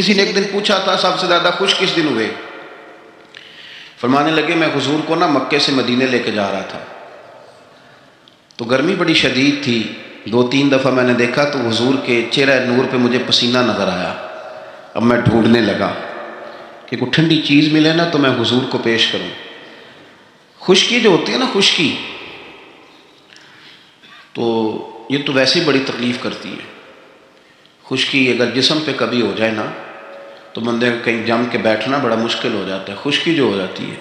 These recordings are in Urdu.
کسی نے ایک دن پوچھا تھا سب سے زیادہ خوش کس دن ہوئے؟ فرمانے لگے میں حضور کو مکے سے مدینے لے کے جا رہا تھا، تو گرمی بڑی شدید تھی، 2-3 دفعہ میں نے دیکھا تو حضور کے چہرہ نور پہ مجھے پسینہ نظر آیا۔ اب میں ڈھونڈنے لگا کہ کوئی ٹھنڈی چیز ملے نا تو میں حضور کو پیش کروں۔ خشکی جو ہوتی ہے نا، خشکی، تو یہ تو ویسے ہی بڑی تکلیف کرتی ہے۔ خشکی اگر جسم پہ کبھی ہو جائے نا تو بندے کہیں جم کے بیٹھنا بڑا مشکل ہو جاتا ہے۔ خشکی جو ہو جاتی ہے،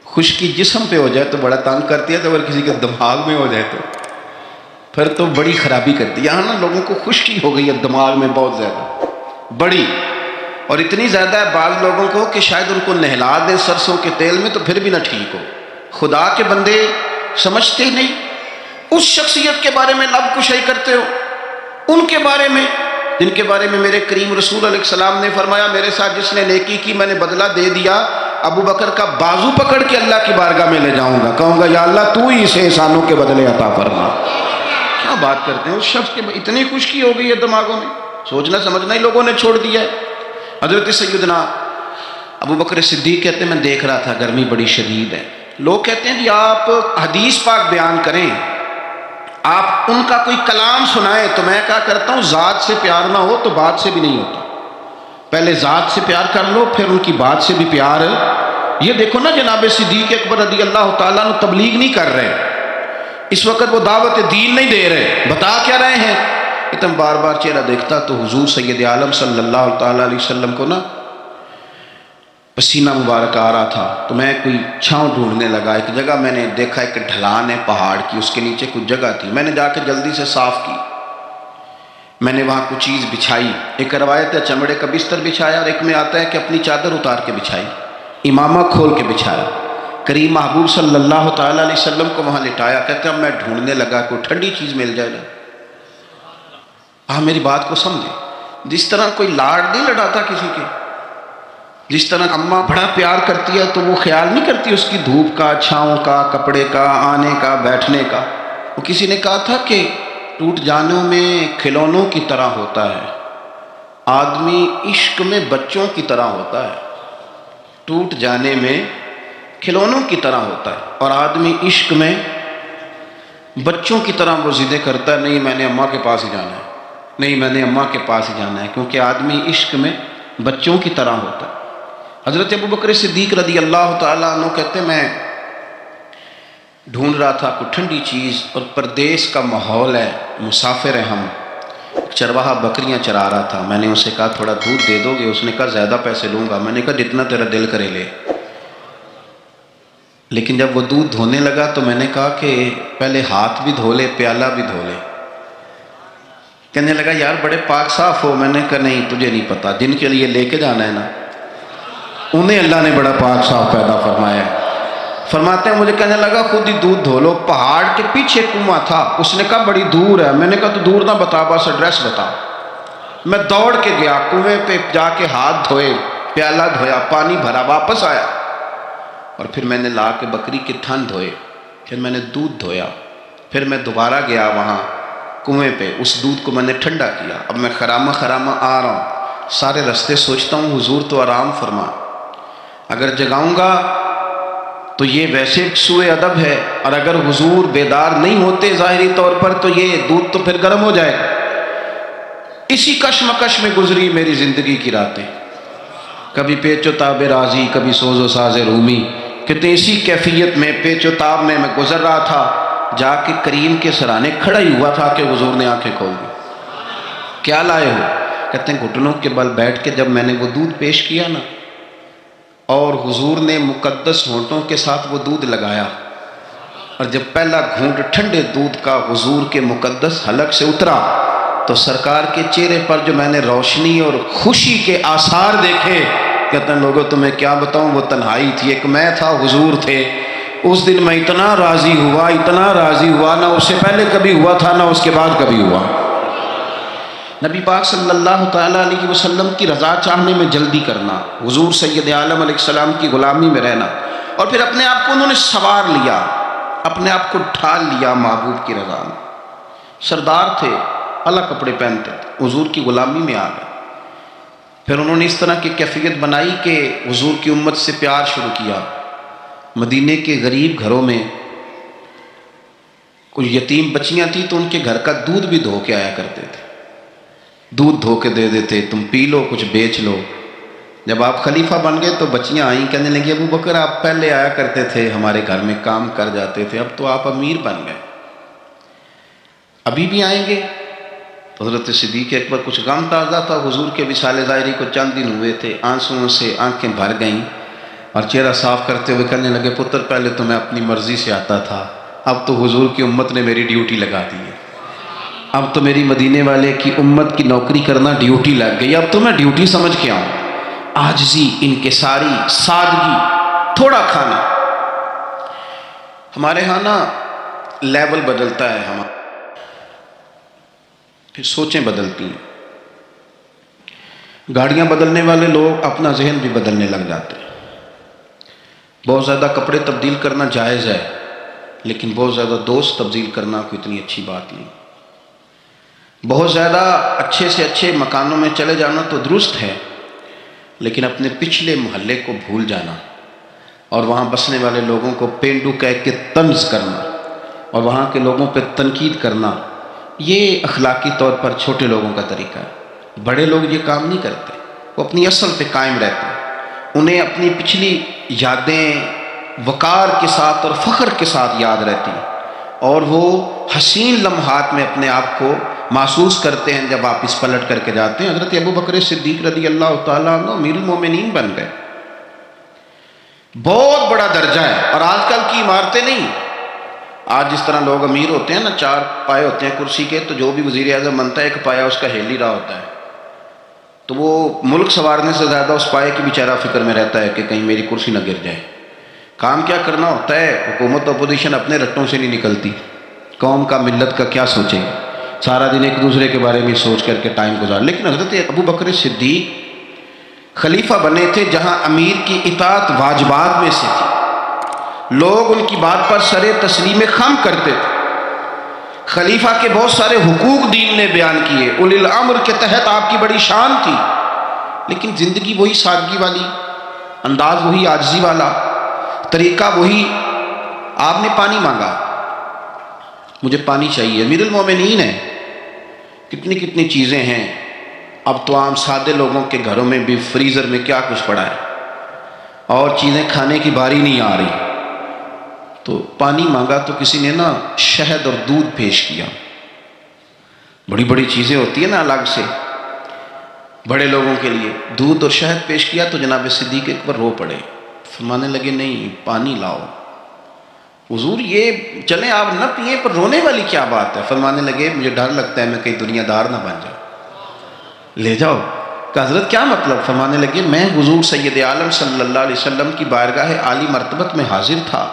خشکی جسم پہ ہو جائے تو بڑا تنگ کرتی ہے، تو اگر کسی کے دماغ میں ہو جائے تو پھر تو بڑی خرابی کرتی ہے۔ یہاں نا لوگوں کو خشکی ہو گئی ہے دماغ میں بہت زیادہ، بڑی، اور اتنی زیادہ ہے بعض لوگوں کو کہ شاید ان کو نہلا دیں سرسوں کے تیل میں تو پھر بھی نہ ٹھیک ہو۔ خدا کے بندے سمجھتے نہیں، اس شخصیت کے بارے میں لب کشائی کرتے ہو، ان کے بارے میں جن کے بارے میں میرے کریم رسول علیہ السلام نے فرمایا میرے ساتھ جس نے نیکی کی میں نے بدلہ دے دیا، ابو بکر کا بازو پکڑ کے اللہ کی بارگاہ میں لے جاؤں گا، کہوں گا یا اللہ تو ہی اسے احسانوں کے بدلے عطا فرما۔ کیا بات کرتے ہیں، اس شخص کے اتنی خشکی ہو گئی ہے دماغوں میں، سوچنا سمجھنا ہی لوگوں نے چھوڑ دیا ہے۔ حضرت سیدنا ابو بکر صدیق کہتے ہیں میں دیکھ رہا تھا گرمی بڑی شدید ہے، لوگ کہتے ہیں جی آپ حدیث پاک بیان کریں، آپ ان کا کوئی کلام سنائیں، تو میں کیا کرتا ہوں ذات سے پیار نہ ہو تو بات سے بھی نہیں ہوتا، پہلے ذات سے پیار کر لو پھر ان کی بات سے بھی پیار۔ یہ دیکھو نا جناب صدیق اکبر رضی اللہ تعالیٰ عنہ تبلیغ نہیں کر رہے اس وقت، وہ دعوت دین نہیں دے رہے، بتا کیا رہے ہیں؟ اتنا بار بار چہرہ دیکھتا تو حضور سید عالم صلی اللہ تعالیٰ علیہ وسلم کو نا پسینہ مبارک آ رہا تھا، تو میں کوئی چھاؤں ڈھونڈنے لگا۔ ایک جگہ میں نے دیکھا ایک ڈھلان ہے پہاڑ کی، اس کے نیچے کچھ جگہ تھی، میں نے جا کے جلدی سے صاف کی، میں نے وہاں کچھ چیز بچھائی، ایک روایت ہے چمڑے کا بستر بچھایا، اور ایک میں آتا ہے کہ اپنی چادر اتار کے بچھائی، امامہ کھول کے بچھایا، کریم محبوب صلی اللہ تعالیٰ علیہ وسلم کو وہاں لٹایا۔ کہتے ہیں میں ڈھونڈنے لگا کوئی ٹھنڈی چیز مل جائے نا۔ میری بات کو سمجھے، جس طرح کوئی لاڑ نہیں لڑاتا کسی کے، جس طرح اماں بڑا پیار کرتی ہے تو وہ خیال نہیں کرتی اس کی دھوپ کا، چھاؤں کا، کپڑے کا، آنے کا، بیٹھنے کا۔ وہ کسی نے کہا تھا کہ ٹوٹ جانوں میں کھلونوں کی طرح ہوتا ہے، آدمی عشق میں بچوں کی طرح ہوتا ہے۔ ٹوٹ جانے میں کھلونوں کی طرح ہوتا ہے، اور آدمی عشق میں بچوں کی طرح وہ ضدیں کرتا ہے، نہیں میں نے اماں کے پاس ہی جانا ہے، نہیں میں نے اماں کے پاس ہی جانا ہے، کیونکہ آدمی عشق میں بچوں کی طرح ہوتا ہے۔ حضرت ابو بکر صدیق رضی اللہ تعالیٰ عنہ کہتے ہیں میں ڈھونڈ رہا تھا کوئی ٹھنڈی چیز، اور پردیس کا ماحول ہے، مسافر ہیں ہم، چرواہا بکریاں چرا رہا تھا، میں نے اسے کہا تھوڑا دودھ دے دو گے؟ اس نے کہا زیادہ پیسے لوں گا۔ میں نے کہا جتنا تیرا دل کرے لے۔ لیکن جب وہ دودھ دھونے لگا تو میں نے کہا کہ پہلے ہاتھ بھی دھو لے، پیالہ بھی دھو لے۔ کہنے لگا یار بڑے پاک صاف ہو۔ میں نے کہا نہیں تجھے نہیں پتا، جن کے لیے لے کے جانا ہے نا انہیں اللہ نے بڑا پاک صاف پیدا فرمایا ہے۔ فرماتے ہیں مجھے کہنے لگا خود ہی دودھ دھو لو، پہاڑ کے پیچھے کنواں تھا، اس نے کہا بڑی دور ہے۔ میں نے کہا تو دور نہ بتا، بس ایڈریس بتا۔ میں دوڑ کے گیا کنویں پہ، جا کے ہاتھ دھوئے، پیالہ دھویا، پانی بھرا، واپس آیا، اور پھر میں نے لا کے بکری کے تھن دھوئے، پھر میں نے دودھ دھویا، پھر میں دوبارہ گیا وہاں کنویں پہ، اس دودھ کو میں نے ٹھنڈا کیا۔ اب میں خرامہ خرامہ آ رہا ہوں، سارے رستے سوچتا ہوں حضور تو آرام فرما، اگر جگاؤں گا تو یہ ویسے سوء ادب ہے، اور اگر حضور بیدار نہیں ہوتے ظاہری طور پر تو یہ دودھ تو پھر گرم ہو جائے گا۔ اسی کشمکش میں گزری میری زندگی کی راتیں، کبھی پیچ و تاب راضی، کبھی سوز و ساز رومی، کہتے اسی کیفیت میں پیچ و تاب میں گزر رہا تھا، جا کے کریم کے سرانے کھڑا ہی ہوا تھا کہ حضور نے آنکھیں کھول دی۔ کیا لائے ہو؟ کہتے ہیں گھٹنوں کے بل بیٹھ کے جب میں نے وہ دودھ پیش کیا نا، اور حضور نے مقدس ہونٹوں کے ساتھ وہ دودھ لگایا، اور جب پہلا گھونٹ ٹھنڈے دودھ کا حضور کے مقدس حلق سے اترا تو سرکار کے چہرے پر جو میں نے روشنی اور خوشی کے آثار دیکھے، کہتے ہیں لوگوں تمہیں کیا بتاؤں، وہ تنہائی تھی، ایک میں تھا، حضور تھے۔ اس دن میں اتنا راضی ہوا، اتنا راضی ہوا، نہ اس سے پہلے کبھی ہوا تھا، نہ اس کے بعد کبھی ہوا۔ نبی پاک صلی اللہ تعالیٰ علیہ وسلم کی رضا چاہنے میں جلدی کرنا، حضور سید عالم علیہ السلام کی غلامی میں رہنا، اور پھر اپنے آپ کو انہوں نے سوار لیا، اپنے آپ کو ڈھال لیا محبوب کی رضا میں۔ سردار تھے، اعلیٰ کپڑے پہنتے تھے، حضور کی غلامی میں آ گئے۔ پھر انہوں نے اس طرح کی کیفیت بنائی کہ حضور کی امت سے پیار شروع کیا۔ مدینے کے غریب گھروں میں کچھ یتیم بچیاں تھیں تو ان کے گھر کا دودھ بھی دھو کے آیا کرتے تھے، دودھ دھو کے دے دیتے، تم پی لو کچھ بیچ لو۔ جب آپ خلیفہ بن گئے تو بچیاں آئیں، کہنے لگی ابو بکر آپ پہلے آیا کرتے تھے ہمارے گھر میں کام کر جاتے تھے، اب تو آپ امیر بن گئے، ابھی بھی آئیں گے؟ تو حضرت صدیق اکبر کچھ غم تازہ تھا، حضور کے وصال ظاہری کو چند دن ہوئے تھے، آنسوؤں سے آنکھیں بھر گئیں اور چہرہ صاف کرتے ہوئے کہنے لگے پتر پہلے تو میں اپنی مرضی سے آتا تھا، اب تو حضور کی امت نے میری ڈیوٹی لگا دی ہے، اب تو میری مدینے والے کی امت کی نوکری کرنا ڈیوٹی لگ گئی، اب تو میں ڈیوٹی سمجھ کے آؤں۔ عاجزی، انکساری، سادگی، تھوڑا کھانا۔ ہمارے ہاں نا لیول بدلتا ہے، ہمارا پھر سوچیں بدلتی ہیں، گاڑیاں بدلنے والے لوگ اپنا ذہن بھی بدلنے لگ جاتے ہیں۔ بہت زیادہ کپڑے تبدیل کرنا جائز ہے، لیکن بہت زیادہ دوست تبدیل کرنا کوئی اتنی اچھی بات نہیں۔ بہت زیادہ اچھے سے اچھے مکانوں میں چلے جانا تو درست ہے، لیکن اپنے پچھلے محلے کو بھول جانا اور وہاں بسنے والے لوگوں کو پینڈو کہہ کے طنز کرنا اور وہاں کے لوگوں پہ تنقید کرنا، یہ اخلاقی طور پر چھوٹے لوگوں کا طریقہ ہے۔ بڑے لوگ یہ کام نہیں کرتے، وہ اپنی اصل پہ قائم رہتے ہیں، انہیں اپنی پچھلی یادیں وقار کے ساتھ اور فخر کے ساتھ یاد رہتی ہیں، اور وہ حسین لمحات میں اپنے آپ کو محسوس کرتے ہیں جب واپس پلٹ کر کے جاتے ہیں۔ حضرت ابو بکر صدیق رضی اللہ تعالیٰ عنہ امیر المومنین بن گئے، بہت بڑا درجہ ہے، اور آج کل کی عمارتیں نہیں۔ آج جس طرح لوگ امیر ہوتے ہیں نا، 4 پائے ہوتے ہیں کرسی کے، تو جو بھی وزیر اعظم بنتا ہے 1 پایا اس کا ہل ہی رہا ہوتا ہے، تو وہ ملک سنوارنے سے زیادہ اس پائے کی بیچارہ فکر میں رہتا ہے کہ کہیں میری کرسی نہ گر جائے۔ کام کیا کرنا ہوتا ہے، حکومت اپوزیشن اپنے رٹوں سے نہیں نکلتی، قوم کا ملت کا کیا سوچیں گے، سارا دن ایک دوسرے کے بارے میں سوچ کر کے ٹائم گزار۔ لیکن حضرت ابو بکر صدیق خلیفہ بنے تھے جہاں امیر کی اطاعت واجبات میں سے تھی، لوگ ان کی بات پر سر تسلیم خم کرتے تھے، خلیفہ کے بہت سارے حقوق دین نے بیان کیے، اولی الامر کے تحت آپ کی بڑی شان تھی، لیکن زندگی وہی سادگی والی، انداز وہی عاجزی والا، طریقہ وہی۔ آپ نے پانی مانگا، مجھے پانی چاہیے، امیر المومنین ہے، کتنی کتنی چیزیں ہیں، اب تو عام سادے لوگوں کے گھروں میں بھی فریزر میں کیا کچھ پڑا ہے اور چیزیں کھانے کی باری نہیں آ رہی، تو پانی مانگا تو کسی نے نا شہد اور دودھ پیش کیا، بڑی بڑی چیزیں ہوتی ہیں نا الگ سے بڑے لوگوں کے لیے، دودھ اور شہد پیش کیا تو جناب صدیق اکبر رو پڑے، فرمانے لگے نہیں پانی لاؤ۔ حضور یہ چلیں آپ نہ پئیں، پر رونے والی کیا بات ہے؟ فرمانے لگے مجھے ڈر لگتا ہے میں کہیں دنیا دار نہ بن جاؤں، لے جاؤ۔ کہ حضرت کیا مطلب؟ فرمانے لگے میں حضور سید عالم صلی اللہ علیہ وسلم کی بارگاہ عالی مرتبت میں حاضر تھا،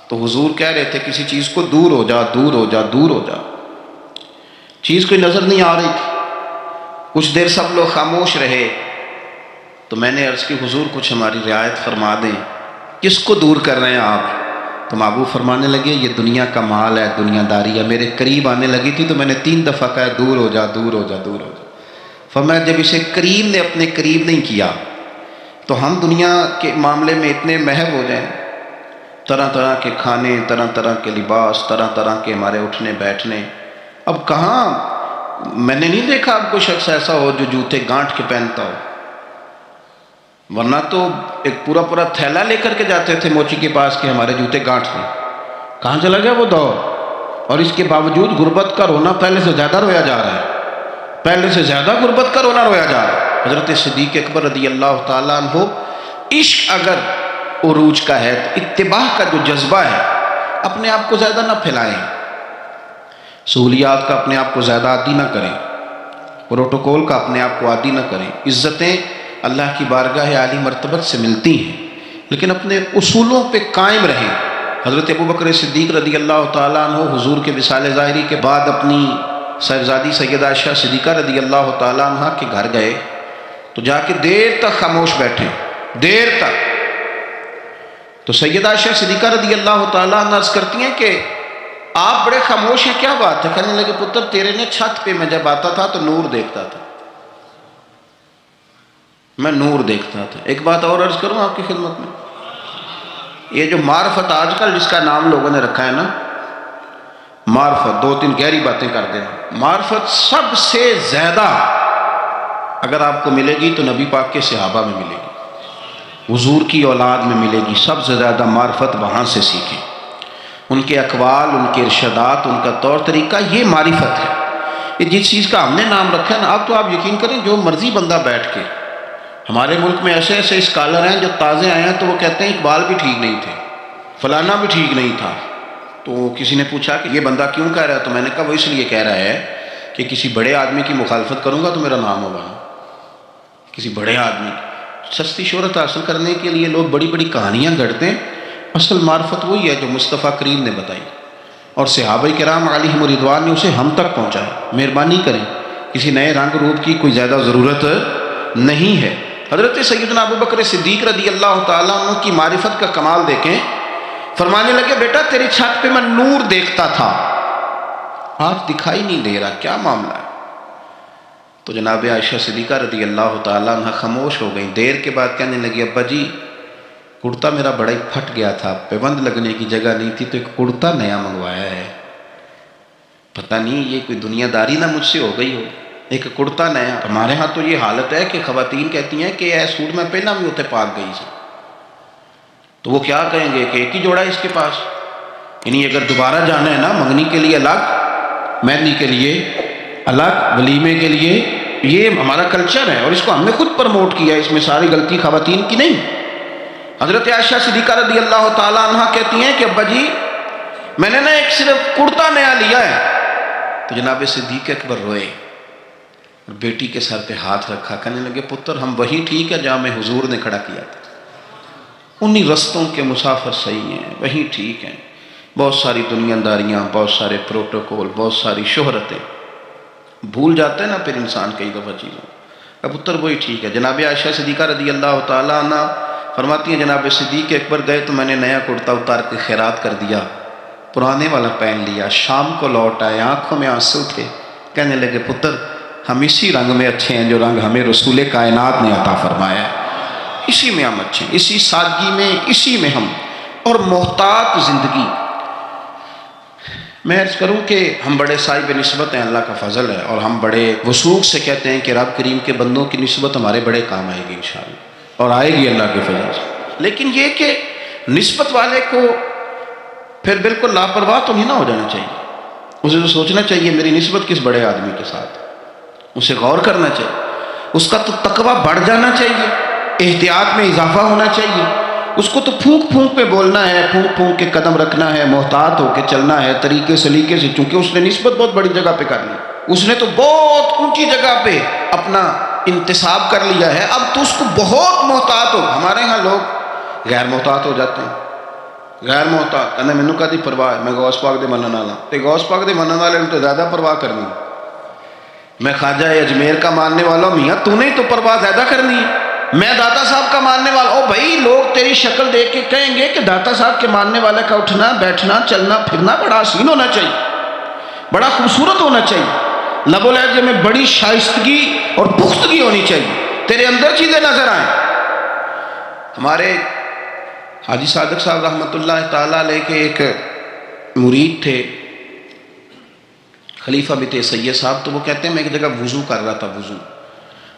تو حضور کہہ رہے تھے کسی چیز کو دور ہو جا، دور ہو جا، دور ہو جا، چیز کوئی نظر نہیں آ رہی تھی، کچھ دیر سب لوگ خاموش رہے، تو میں نے عرض کی حضور کچھ ہماری رعایت فرما دیں، کس کو دور کر رہے ہیں آپ؟ تو محبوب فرمانے لگے یہ دنیا کا مال ہے، دنیا داری ہے، میرے قریب آنے لگی تھی تو میں نے 3 دفعہ کہا دور ہو جا، دور ہو جا، دور ہو جا۔ فرمایا جب اسے کریم نے اپنے قریب نہیں کیا تو ہم دنیا کے معاملے میں اتنے محو ہو جائیں، طرح طرح کے کھانے، طرح طرح کے لباس، طرح طرح کے ہمارے اٹھنے بیٹھنے، اب کہاں میں نے نہیں دیکھا اب کوئی شخص ایسا ہو جو جوتے گانٹھ کے پہنتا ہو، ورنہ تو ایک پورا پورا تھیلا لے کر کے جاتے تھے موچی کے پاس کہ ہمارے جوتے گانٹھ دیں۔ کہاں چلا گیا وہ دور؟ اور اس کے باوجود غربت کا رونا پہلے سے زیادہ رویا جا رہا ہے، پہلے سے زیادہ غربت کا رونا رویا جا رہا ہے۔ حضرت صدیق اکبر رضی اللہ تعالیٰ عنہ، عشق اگر عروج کا ہے تو اتباع کا جو جذبہ ہے، اپنے آپ کو زیادہ نہ پھیلائیں، سہولیات کا اپنے آپ کو زیادہ عادی نہ کریں، پروٹوکول کا اپنے آپ کو عادی نہ کریں۔ عزتیں اللہ کی بارگاہ عالی مرتبت سے ملتی ہیں، لیکن اپنے اصولوں پہ قائم رہیں۔ حضرت ابو بکر صدیق رضی اللہ تعالیٰ عنہ حضور کے وصال ظاہری کے بعد اپنی صاحبزادی سیدہ عائشہ صدیقہ رضی اللہ تعالیٰ عنہ کے گھر گئے تو جا کے دیر تک خاموش بیٹھے، دیر تک۔ تو سیدہ عائشہ صدیقہ رضی اللہ تعالیٰ عنہ عرض کرتی ہیں کہ آپ بڑے خاموش ہیں، کیا بات ہے؟ کہنے لگے پتر تیرے نے چھت پہ میں جب آتا تھا تو نور دیکھتا تھا، میں نور دیکھتا تھا۔ ایک بات اور عرض کروں آپ کی خدمت میں، یہ جو معرفت آج کل جس کا نام لوگوں نے رکھا ہے نا، معرفت، دو تین گہری باتیں کر دینا، معرفت سب سے زیادہ اگر آپ کو ملے گی تو نبی پاک کے صحابہ میں ملے گی، حضور کی اولاد میں ملے گی۔ سب سے زیادہ معرفت وہاں سے سیکھیں، ان کے اقوال، ان کے ارشادات، ان کا طور طریقہ، یہ معرفت ہے۔ یہ جس چیز کا ہم نے نام رکھا ہے نا، اب تو آپ یقین کریں جو مرضی بندہ بیٹھ کے، ہمارے ملک میں ایسے ایسے اسکالر ہیں جو تازے آئے ہیں تو وہ کہتے ہیں اقبال بھی ٹھیک نہیں تھے، فلانا بھی ٹھیک نہیں تھا۔ تو کسی نے پوچھا کہ یہ بندہ کیوں کہہ رہا ہے، تو میں نے کہا وہ اس لیے کہہ رہا ہے کہ کسی بڑے آدمی کی مخالفت کروں گا تو میرا نام ہوگا، کسی بڑے آدمی کی سستی شہرت حاصل کرنے کے لیے لوگ بڑی بڑی کہانیاں گھڑتے ہیں۔ اصل معرفت وہی ہے جو مصطفیٰ کریم نے بتائی اور صحابہ کرام علیہم رضوان نے اسے ہم تک پہنچایا۔ مہربانی کریں، کسی نئے رنگ روپ کی کوئی زیادہ ضرورت نہیں ہے۔ حضرت سیدنا ابو بکر صدیق رضی اللہ تعالیٰ عنہ کی معرفت کا کمال دیکھیں، فرمانے لگے بیٹا تیری چھت پہ میں نور دیکھتا تھا، آج دکھائی نہیں دے رہا، کیا معاملہ ہے؟ تو جناب عائشہ صدیقہ رضی اللہ تعالیٰ عنہ خاموش ہو گئیں۔ دیر کے بعد کہنے لگی ابا جی کرتا میرا بڑا ہی پھٹ گیا تھا، پیوند لگنے کی جگہ نہیں تھی تو ایک کرتا نیا منگوایا ہے، پتہ نہیں یہ کوئی دنیا داری نہ مجھ سے ہو گئی ہو، ایک کرتا نیا۔ ہمارے ہاں تو یہ حالت ہے کہ خواتین کہتی ہیں کہ اے سوٹ میں پہنا بھی ہوتے پاک گئی سے، تو وہ کیا کہیں گے کہ ایک ہی جوڑا ہے اس کے پاس، یعنی اگر دوبارہ جانا ہے نا منگنی کے لیے الگ، مہندی کے لیے الگ، ولیمے کے لیے، یہ ہمارا کلچر ہے اور اس کو ہم نے خود پروموٹ کیا ہے، اس میں ساری غلطی خواتین کی نہیں۔ حضرت عائشہ صدیقہ رضی اللہ تعالیٰ عنہ کہتی ہیں کہ ابا جی میں نے نا ایک صرف کرتا نیا لیا ہے، تو جناب صدیق اکبر روئے اور بیٹی کے سر پہ ہاتھ رکھا، کہنے لگے پتر ہم وہی ٹھیک ہے جہاں میں حضور نے کھڑا کیا تھا، انہی رستوں کے مسافر صحیح ہیں، وہی ٹھیک ہیں۔ بہت ساری دنیا داریاں، بہت سارے پروٹوکول، بہت ساری شہرتیں، بھول جاتے ہیں نا پھر انسان کئی دفعہ چیزوں، اب پتر وہی ٹھیک ہے۔ جناب عائشہ صدیقہ رضی اللہ تعالیٰ عنہ فرماتی ہیں جناب صدیق اکبر گئے تو میں نے نیا کرتا اتار کے خیرات کر دیا، پرانے والا پہن لیا، شام کو لوٹ آئے، آنکھوں میں آنسو تھے، کہنے لگے پتر ہم اسی رنگ میں اچھے ہیں جو رنگ ہمیں رسول کائنات نے عطا فرمایا ہے، اسی میں ہم اچھے ہیں، اسی سادگی میں، اسی میں ہم، اور محتاط زندگی۔ میں عرض کروں کہ ہم بڑے صاحب نسبت ہیں، اللہ کا فضل ہے، اور ہم بڑے وثوق سے کہتے ہیں کہ رب کریم کے بندوں کی نسبت ہمارے بڑے کام آئے گی انشاءاللہ، اور آئے گی اللہ کے فضل سے۔ لیکن یہ کہ نسبت والے کو پھر بالکل لاپرواہ تو نہیں نہ ہو جانا چاہیے، اسے تو سوچنا چاہیے میری نسبت کس بڑے آدمی کے ساتھ، اسے غور کرنا چاہیے، اس کا تو تقویٰ بڑھ جانا چاہیے، احتیاط میں اضافہ ہونا چاہیے، اس کو تو پھونک پھونک پہ بولنا ہے، پھونک پھونک کے قدم رکھنا ہے، محتاط ہو کے چلنا ہے، طریقے سلیقے سے، چونکہ اس نے نسبت بہت بڑی جگہ پہ کر لی، اس نے تو بہت اونچی جگہ پہ اپنا انتصاب کر لیا ہے، اب تو اس کو بہت محتاط ہو۔ ہمارے ہاں لوگ غیر محتاط ہو جاتے ہیں، غیر محتاط کہنا مینوں کدی پرواہ ہے، میں غوث پاک دے منن والا، تے غوث پاک دے منن والے نے تو زیادہ پرواہ کرنی، میں خواجہ اجمیر کا ماننے والا ہوں، میاں تو نے تو پرواہ زیادہ کرنی ہے، میں داتا صاحب کا ماننے والا، او بھائی لوگ تیری شکل دیکھ کے کہیں گے کہ داتا صاحب کے ماننے والے کا اٹھنا بیٹھنا چلنا پھرنا بڑا حسین ہونا چاہیے، بڑا خوبصورت ہونا چاہیے، لب و لہجے میں بڑی شائستگی اور پختگی ہونی چاہیے، تیرے اندر چیزیں نظر آئیں۔ ہمارے حاجی صادق صاحب رحمۃ اللہ تعالیٰ علیہ کے ایک مرید تھے خلیفہ بت سید صاحب، تو وہ کہتے ہیں میں ایک جگہ وضو کر رہا تھا، وضو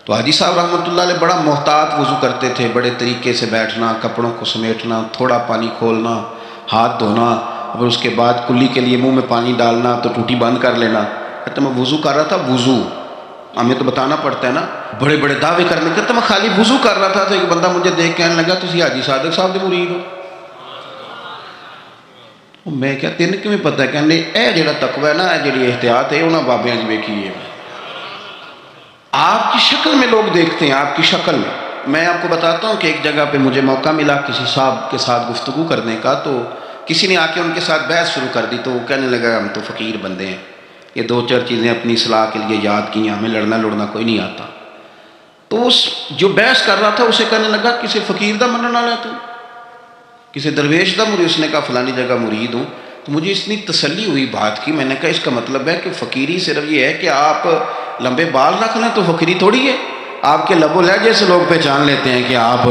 تو حاجی صاحب رحمۃ اللہ علیہ بڑا محتاط وضو کرتے تھے، بڑے طریقے سے بیٹھنا، کپڑوں کو سمیٹنا، تھوڑا پانی کھولنا، ہاتھ دھونا، اور اس کے بعد کلی کے لیے منہ میں پانی ڈالنا تو ٹوٹی بند کر لینا۔ کہتے میں وضو کر رہا تھا، وضو ہمیں تو بتانا پڑتا ہے نا، بڑے بڑے دعوے کرنے، کہتے میں خالی وضو کر رہا تھا تو ایک بندہ مجھے دیکھ کہنے لگا تسی حاجی صادق صاحب دے مرید ہو؟ میں کیا تین کیوں پتہ ہے؟ کہنے اے جڑا تقوی ہے نا، اے جڑی احتیاط ہے انہاں بابیاں جی ویکھی ہے، آپ کی شکل میں لوگ دیکھتے ہیں، آپ کی شکل میں۔ میں آپ کو بتاتا ہوں کہ ایک جگہ پہ مجھے موقع ملا کسی صاحب کے ساتھ گفتگو کرنے کا، تو کسی نے آ کے ان کے ساتھ بحث شروع کر دی، تو وہ کہنے لگا ہم تو فقیر بندے ہیں، یہ دو چار چیزیں اپنی اصلاح کے لیے یاد کی ہیں، ہمیں لڑنا کوئی نہیں آتا۔ تو اس جو بحث کر رہا تھا اسے کہنے لگا کسی فقیر دا منن والا تو کسی درویش دا مرید؟ اس نے کہا فلانی جگہ مرید ہوں۔ تو مجھے اتنی تسلی ہوئی بات کی، میں نے کہا اس کا مطلب ہے کہ فقیری صرف یہ ہے کہ آپ لمبے بال رکھ لیں تو فقیری تھوڑی ہے، آپ کے لب و لہجے سے لوگ پہچان لیتے ہیں کہ آپ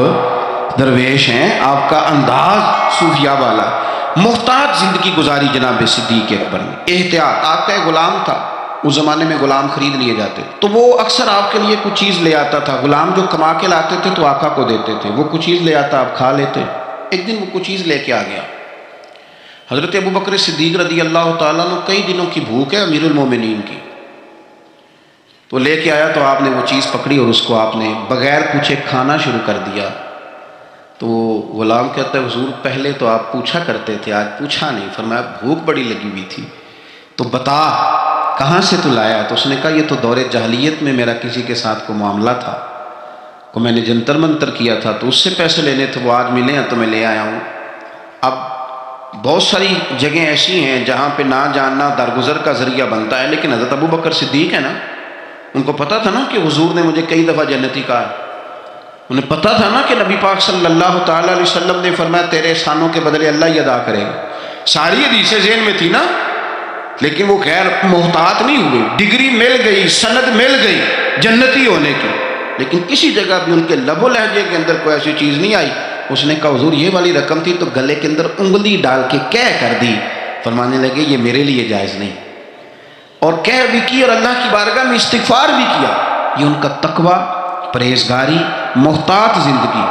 درویش ہیں، آپ کا انداز صوفیہ والا۔ محتاط زندگی گزاری جناب صدیق اکبر نے، احتیاط۔ آپ کا ایک غلام تھا، اس زمانے میں غلام خرید لیے جاتے تو وہ اکثر آپ کے لیے کچھ چیز لے آتا تھا۔ غلام جو کما کے لاتے تھے تو آقا کو دیتے تھے، وہ کچھ چیز لے آتا، آپ کھا لیتے۔ ایک دن وہ کچھ چیز لے کے آ گیا، حضرت ابو بکر صدیق رضی اللہ تعالیٰ عنہ کئی دنوں کی بھوک ہے امیر المومنین کی، تو لے کے آیا تو آپ نے وہ چیز پکڑی اور اس کو آپ نے بغیر پوچھے کھانا شروع کر دیا۔ تو غلام کہتا ہے حضور پہلے تو آپ پوچھا کرتے تھے، آج پوچھا نہیں۔ فرمایا بھوک بڑی لگی ہوئی تھی تو بتا کہاں سے تو لایا؟ تو اس نے کہا یہ تو دور جاہلیت میں میرا کسی کے ساتھ کو معاملہ تھا، کو میں نے جنتر منتر کیا تھا تو اس سے پیسے لینے تھے، وہ آج ملے ہیں تو میں لے آیا ہوں۔ اب بہت ساری جگہیں ایسی ہیں جہاں پہ نہ جاننا درگزر کا ذریعہ بنتا ہے، لیکن حضرت ابو بکر صدیق ہے نا، ان کو پتہ تھا نا کہ حضور نے مجھے کئی دفعہ جنتی کہا ہے، انہیں پتہ تھا نا کہ نبی پاک صلی اللہ تعالیٰ علیہ وسلم نے فرمایا تیرے احسانوں کے بدلے اللہ ہی ادا کرے گا۔ ساری حدیثیں ذہن میں تھی نا، لیکن وہ غیر محتاط نہیں ہوئے۔ ڈگری مل گئی، سند مل گئی جنتی ہونے کی، لیکن کسی جگہ بھی ان کے لب و لہجے کے اندر کوئی ایسی چیز نہیں آئی۔ اس نے کہا حضور یہ والی رقم تھی تو گلے کے اندر انگلی ڈال کے کہہ کر دی۔ فرمانے لگے یہ میرے لیے جائز نہیں، اور کہہ بھی کی اور اللہ کی بارگاہ میں استغفار بھی کیا۔ یہ ان کا تقوی، پرہیزگاری، محتاط زندگی۔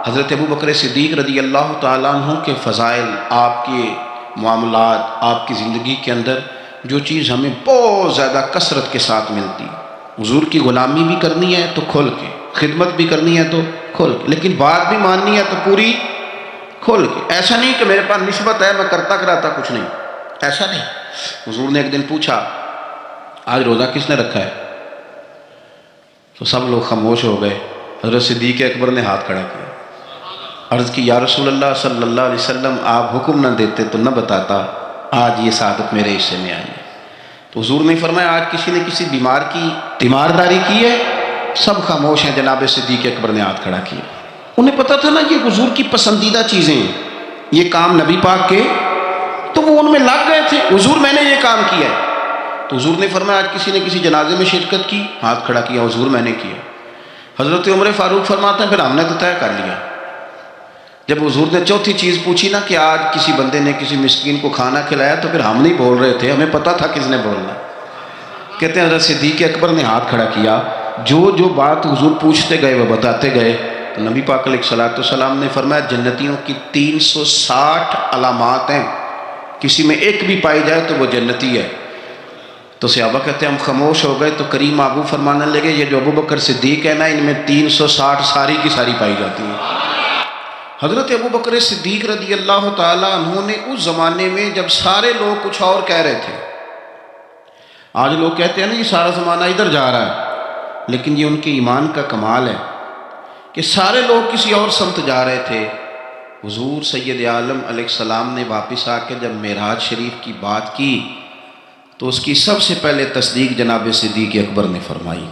حضرت ابو بکر صدیق رضی اللہ تعالیٰ عنہ کے فضائل، آپ کے معاملات، آپ کی زندگی کے اندر جو چیز ہمیں بہت زیادہ کثرت کے ساتھ ملتی، حضور کی غلامی بھی کرنی ہے تو کھول کے، خدمت بھی کرنی ہے تو کھول کے، لیکن بات بھی ماننی ہے تو پوری کھول کے۔ ایسا نہیں کہ میرے پاس نسبت ہے میں کرتا کراتا کچھ نہیں، ایسا نہیں۔ حضور نے ایک دن پوچھا آج روزہ کس نے رکھا ہے؟ تو سب لوگ خاموش ہو گئے۔ حضرت صدیق اکبر نے ہاتھ کھڑا کیا، عرض کی یا رسول اللہ صلی اللہ علیہ وسلم آپ حکم نہ دیتے تو نہ بتاتا، آج یہ سعادت میرے حصے میں آئی ہے۔ تو حضور نے فرمایا آج کسی نے کسی بیمار کی تیمارداری کی ہے؟ سب خاموش ہیں۔ جناب صدیق اکبر نے ہاتھ کھڑا کیا، انہیں پتہ تھا نا یہ حضور کی پسندیدہ چیزیں ہیں، یہ کام نبی پاک کے، تو وہ ان میں لگ گئے تھے۔ حضور میں نے یہ کام کیا ہے۔ تو حضور نے فرمایا آج کسی نے کسی جنازے میں شرکت کی؟ ہاتھ کھڑا کیا، حضور میں نے کیا۔ حضرت عمر فاروق فرماتے ہیں پھر ہم نے تو طے کر لیا۔ جب حضور نے چوتھی چیز پوچھی نا کہ آج کسی بندے نے کسی مسکین کو کھانا کھلایا، تو پھر ہم نہیں بول رہے تھے، ہمیں پتہ تھا کس نے بولنا۔ کہتے ہیں حضرت صدیق اکبر نے ہاتھ کھڑا کیا، جو بات حضور پوچھتے گئے وہ بتاتے گئے۔ تو نبی پاک علیہ الصلوۃ والسلام نے فرمایا جنتیوں کی 360 علامات ہیں، کسی میں ایک بھی پائی جائے تو وہ جنتی ہے۔ تو صحابہ کہتے ہیں ہم خاموش ہو گئے۔ تو کریم آبو فرمانے لگے یہ جو ابو بکر صدیق ہے نا، ان میں 360 ساری کی ساری پائی جاتی ہیں۔ حضرت ابو بکر صدیق رضی اللہ تعالیٰ عنہ نے اس زمانے میں جب سارے لوگ کچھ اور کہہ رہے تھے، آج لوگ کہتے ہیں نا یہ سارا زمانہ ادھر جا رہا ہے، لیکن یہ ان کے ایمان کا کمال ہے کہ سارے لوگ کسی اور سمت جا رہے تھے، حضور سید عالم علیہ السلام نے واپس آ کے جب معراج شریف کی بات کی تو اس کی سب سے پہلے تصدیق جناب صدیق اکبر نے فرمائی۔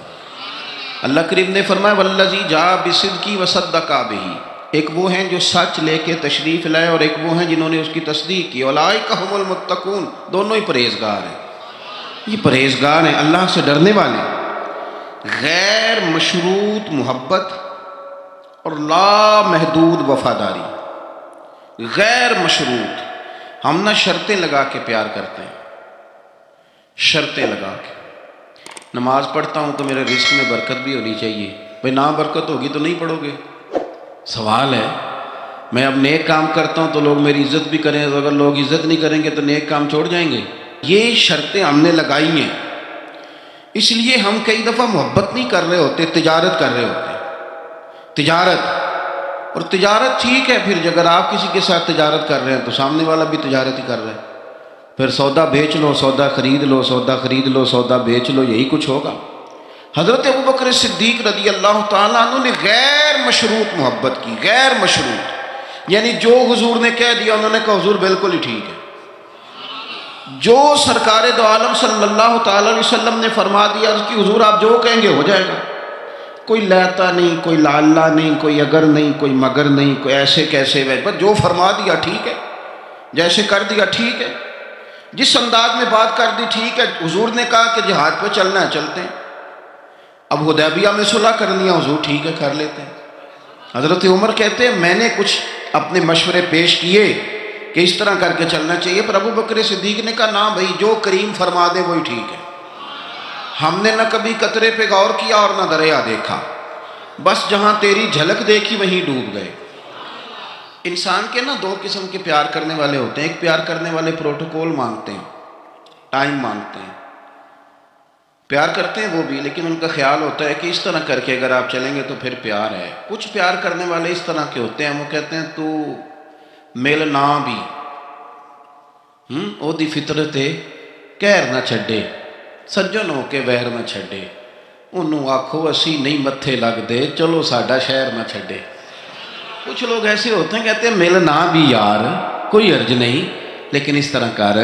اللہ کریم نے فرمایا والذی جاء بصدق وصدق بہ، ایک وہ ہیں جو سچ لے کے تشریف لائے اور ایک وہ ہیں جنہوں نے اس کی تصدیق کی۔ اولئک ھم المتقون، دونوں ہی پرہیزگار ہیں، یہ پرہیزگار ہیں، اللہ سے ڈرنے والے۔ غیر مشروط محبت اور لامحدود وفاداری، غیر مشروط۔ ہم نہ شرطیں لگا کے پیار کرتے ہیں، شرطیں لگا کے۔ نماز پڑھتا ہوں تو میرے رزق میں برکت بھی ہونی چاہیے، بھئی نہ برکت ہوگی تو نہیں پڑھو گے، سوال ہے۔ میں اب نیک کام کرتا ہوں تو لوگ میری عزت بھی کریں، اگر لوگ عزت نہیں کریں گے تو نیک کام چھوڑ جائیں گے۔ یہ شرطیں ہم نے لگائی ہیں، اس لیے ہم کئی دفعہ محبت نہیں کر رہے ہوتے، تجارت کر رہے ہوتے ہیں۔ تجارت، اور تجارت ٹھیک ہے، پھر اگر آپ کسی کے ساتھ تجارت کر رہے ہیں تو سامنے والا بھی تجارت ہی کر رہا ہے، پھر سودا بیچ لو، سودا خرید لو، سودا خرید لو، سودا بیچ لو، یہی کچھ ہوگا۔ حضرت ابو بکر صدیق رضی اللہ تعالیٰ عنہ نے غیر مشروط محبت کی، غیر مشروط، یعنی جو حضور نے کہہ دیا انہوں نے کہا حضور بالکل ہی ٹھیک ہے، جو سرکار دو عالم صلی اللہ تعالیٰ علیہ وسلم نے فرما دیا اس کی حضور آپ جو کہیں گے ہو جائے گا، کوئی لیتا نہیں، کوئی لاللہ نہیں، کوئی اگر نہیں، کوئی مگر نہیں، کوئی ایسے کیسے، بس جو فرما دیا ٹھیک ہے، جیسے کر دیا ٹھیک ہے، جس انداز میں بات کر دی ٹھیک ہے۔ حضور نے کہا کہ جہاد پہ چلنا ہے چلتے ہیں، اب حدیبیہ میں صلح کرنی ہے حضور ٹھیک ہے کر لیتے ہیں. حضرت عمر کہتے ہیں میں نے کچھ اپنے مشورے پیش کیے کہ اس طرح کر کے چلنا چاہیے، پر ابو بکر صدیق نے کہا نہ بھائی، جو کریم فرما دے وہی ٹھیک ہے. ہم نے نہ کبھی قطرے پہ غور کیا اور نہ دریا دیکھا، بس جہاں تیری جھلک دیکھی وہیں ڈوب گئے. انسان کے نا دو قسم کے پیار کرنے والے ہوتے ہیں. ایک پیار کرنے والے پروٹوکول مانگتے ہیں، ٹائم مانگتے ہیں، پیار کرتے ہیں وہ بھی، لیکن ان کا خیال ہوتا ہے کہ اس طرح کر کے اگر آپ چلیں گے تو پھر پیار ہے. کچھ پیار کرنے والے اس طرح کے ہوتے ہیں، وہ کہتے ہیں تو مل نہ بھی او دی فطرت کہر نہ چھڈے، سجن ہو کے ویر نہ چھڈے، انہوں آکھو اسی نہیں متھے لگ دے، چلو ساڈا شہر نہ چھڈے. کچھ لوگ ایسے ہوتے ہیں کہتے ہیں مل نہ بھی یار کوئی عرض نہیں، لیکن اس طرح کر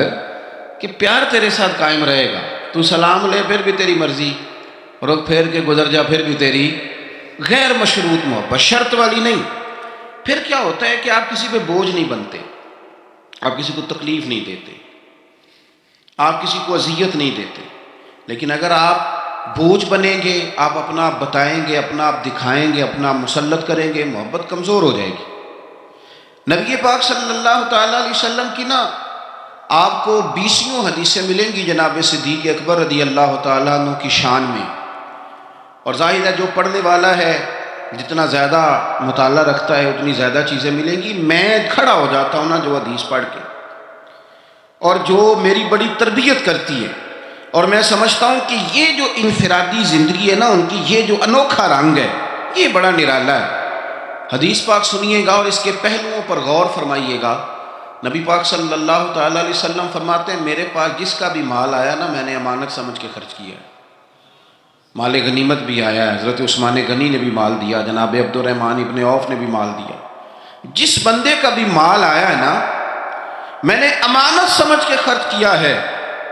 کہ پیار تیرے ساتھ قائم رہے گا. تو سلام لے پھر بھی تیری مرضی، رخ پھیر کے گزر جا پھر بھی تیری، غیر مشروط محبت، شرط والی نہیں. پھر کیا ہوتا ہے کہ آپ کسی پہ بوجھ نہیں بنتے، آپ کسی کو تکلیف نہیں دیتے، آپ کسی کو اذیت نہیں دیتے. لیکن اگر آپ بوجھ بنیں گے، آپ اپنا آپ بتائیں گے، اپنا آپ دکھائیں گے، اپنا آپ مسلط کریں گے، محبت کمزور ہو جائے گی. نبی پاک صلی اللہ تعالیٰ علیہ وسلم کی نا آپ کو 20 حدیثیں ملیں گی جناب صدیق اکبر رضی اللہ تعالیٰ عنہ کی شان میں. اور ظاہر ہے جو پڑھنے والا ہے جتنا زیادہ مطالعہ رکھتا ہے اتنی زیادہ چیزیں ملیں گی. میں کھڑا ہو جاتا ہوں نا جو حدیث پڑھ کے، اور جو میری بڑی تربیت کرتی ہے، اور میں سمجھتا ہوں کہ یہ جو انفرادی زندگی ہے نا ان کی، یہ جو انوکھا رنگ ہے یہ بڑا نرالا ہے. حدیث پاک سنیے گا اور اس کے پہلوؤں پر غور فرمائیے گا. نبی پاک صلی اللہ تعالیٰ علیہ وسلم فرماتے ہیں میرے پاس جس کا بھی مال آیا نا میں نے امانت سمجھ کے خرچ کیا ہے. مال غنیمت بھی آیا ہے، حضرت عثمان غنی نے بھی مال دیا، جناب عبد الرحمن ابن عوف نے بھی مال دیا. جس بندے کا بھی مال آیا ہے نا میں نے امانت سمجھ کے خرچ کیا ہے.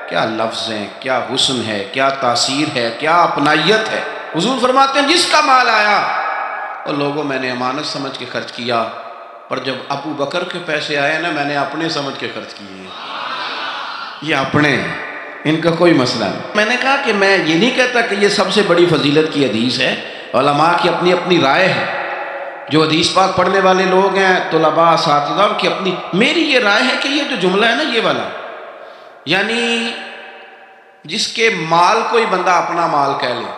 کیا لفظ ہیں، کیا حسن ہے، کیا تاثیر ہے، کیا اپنائیت ہے. حضور فرماتے ہیں جس کا مال آیا اور لوگوں میں نے امانت سمجھ کے خرچ کیا، پر جب ابو بکر کے پیسے آئے نا میں نے اپنے سمجھ کے خرچ کیے. یہ اپنے، ان کا کوئی مسئلہ نہیں. میں نے کہا کہ میں یہ نہیں کہتا کہ یہ سب سے بڑی فضیلت کی حدیث ہے، علماء کی اپنی اپنی رائے ہے. جو حدیث پاک پڑھنے والے لوگ ہیں طلباء اساتذہ کی اپنی، میری یہ رائے ہے کہ یہ جو جملہ ہے نا یہ والا، یعنی جس کے مال کوئی بندہ اپنا مال کہہ لے.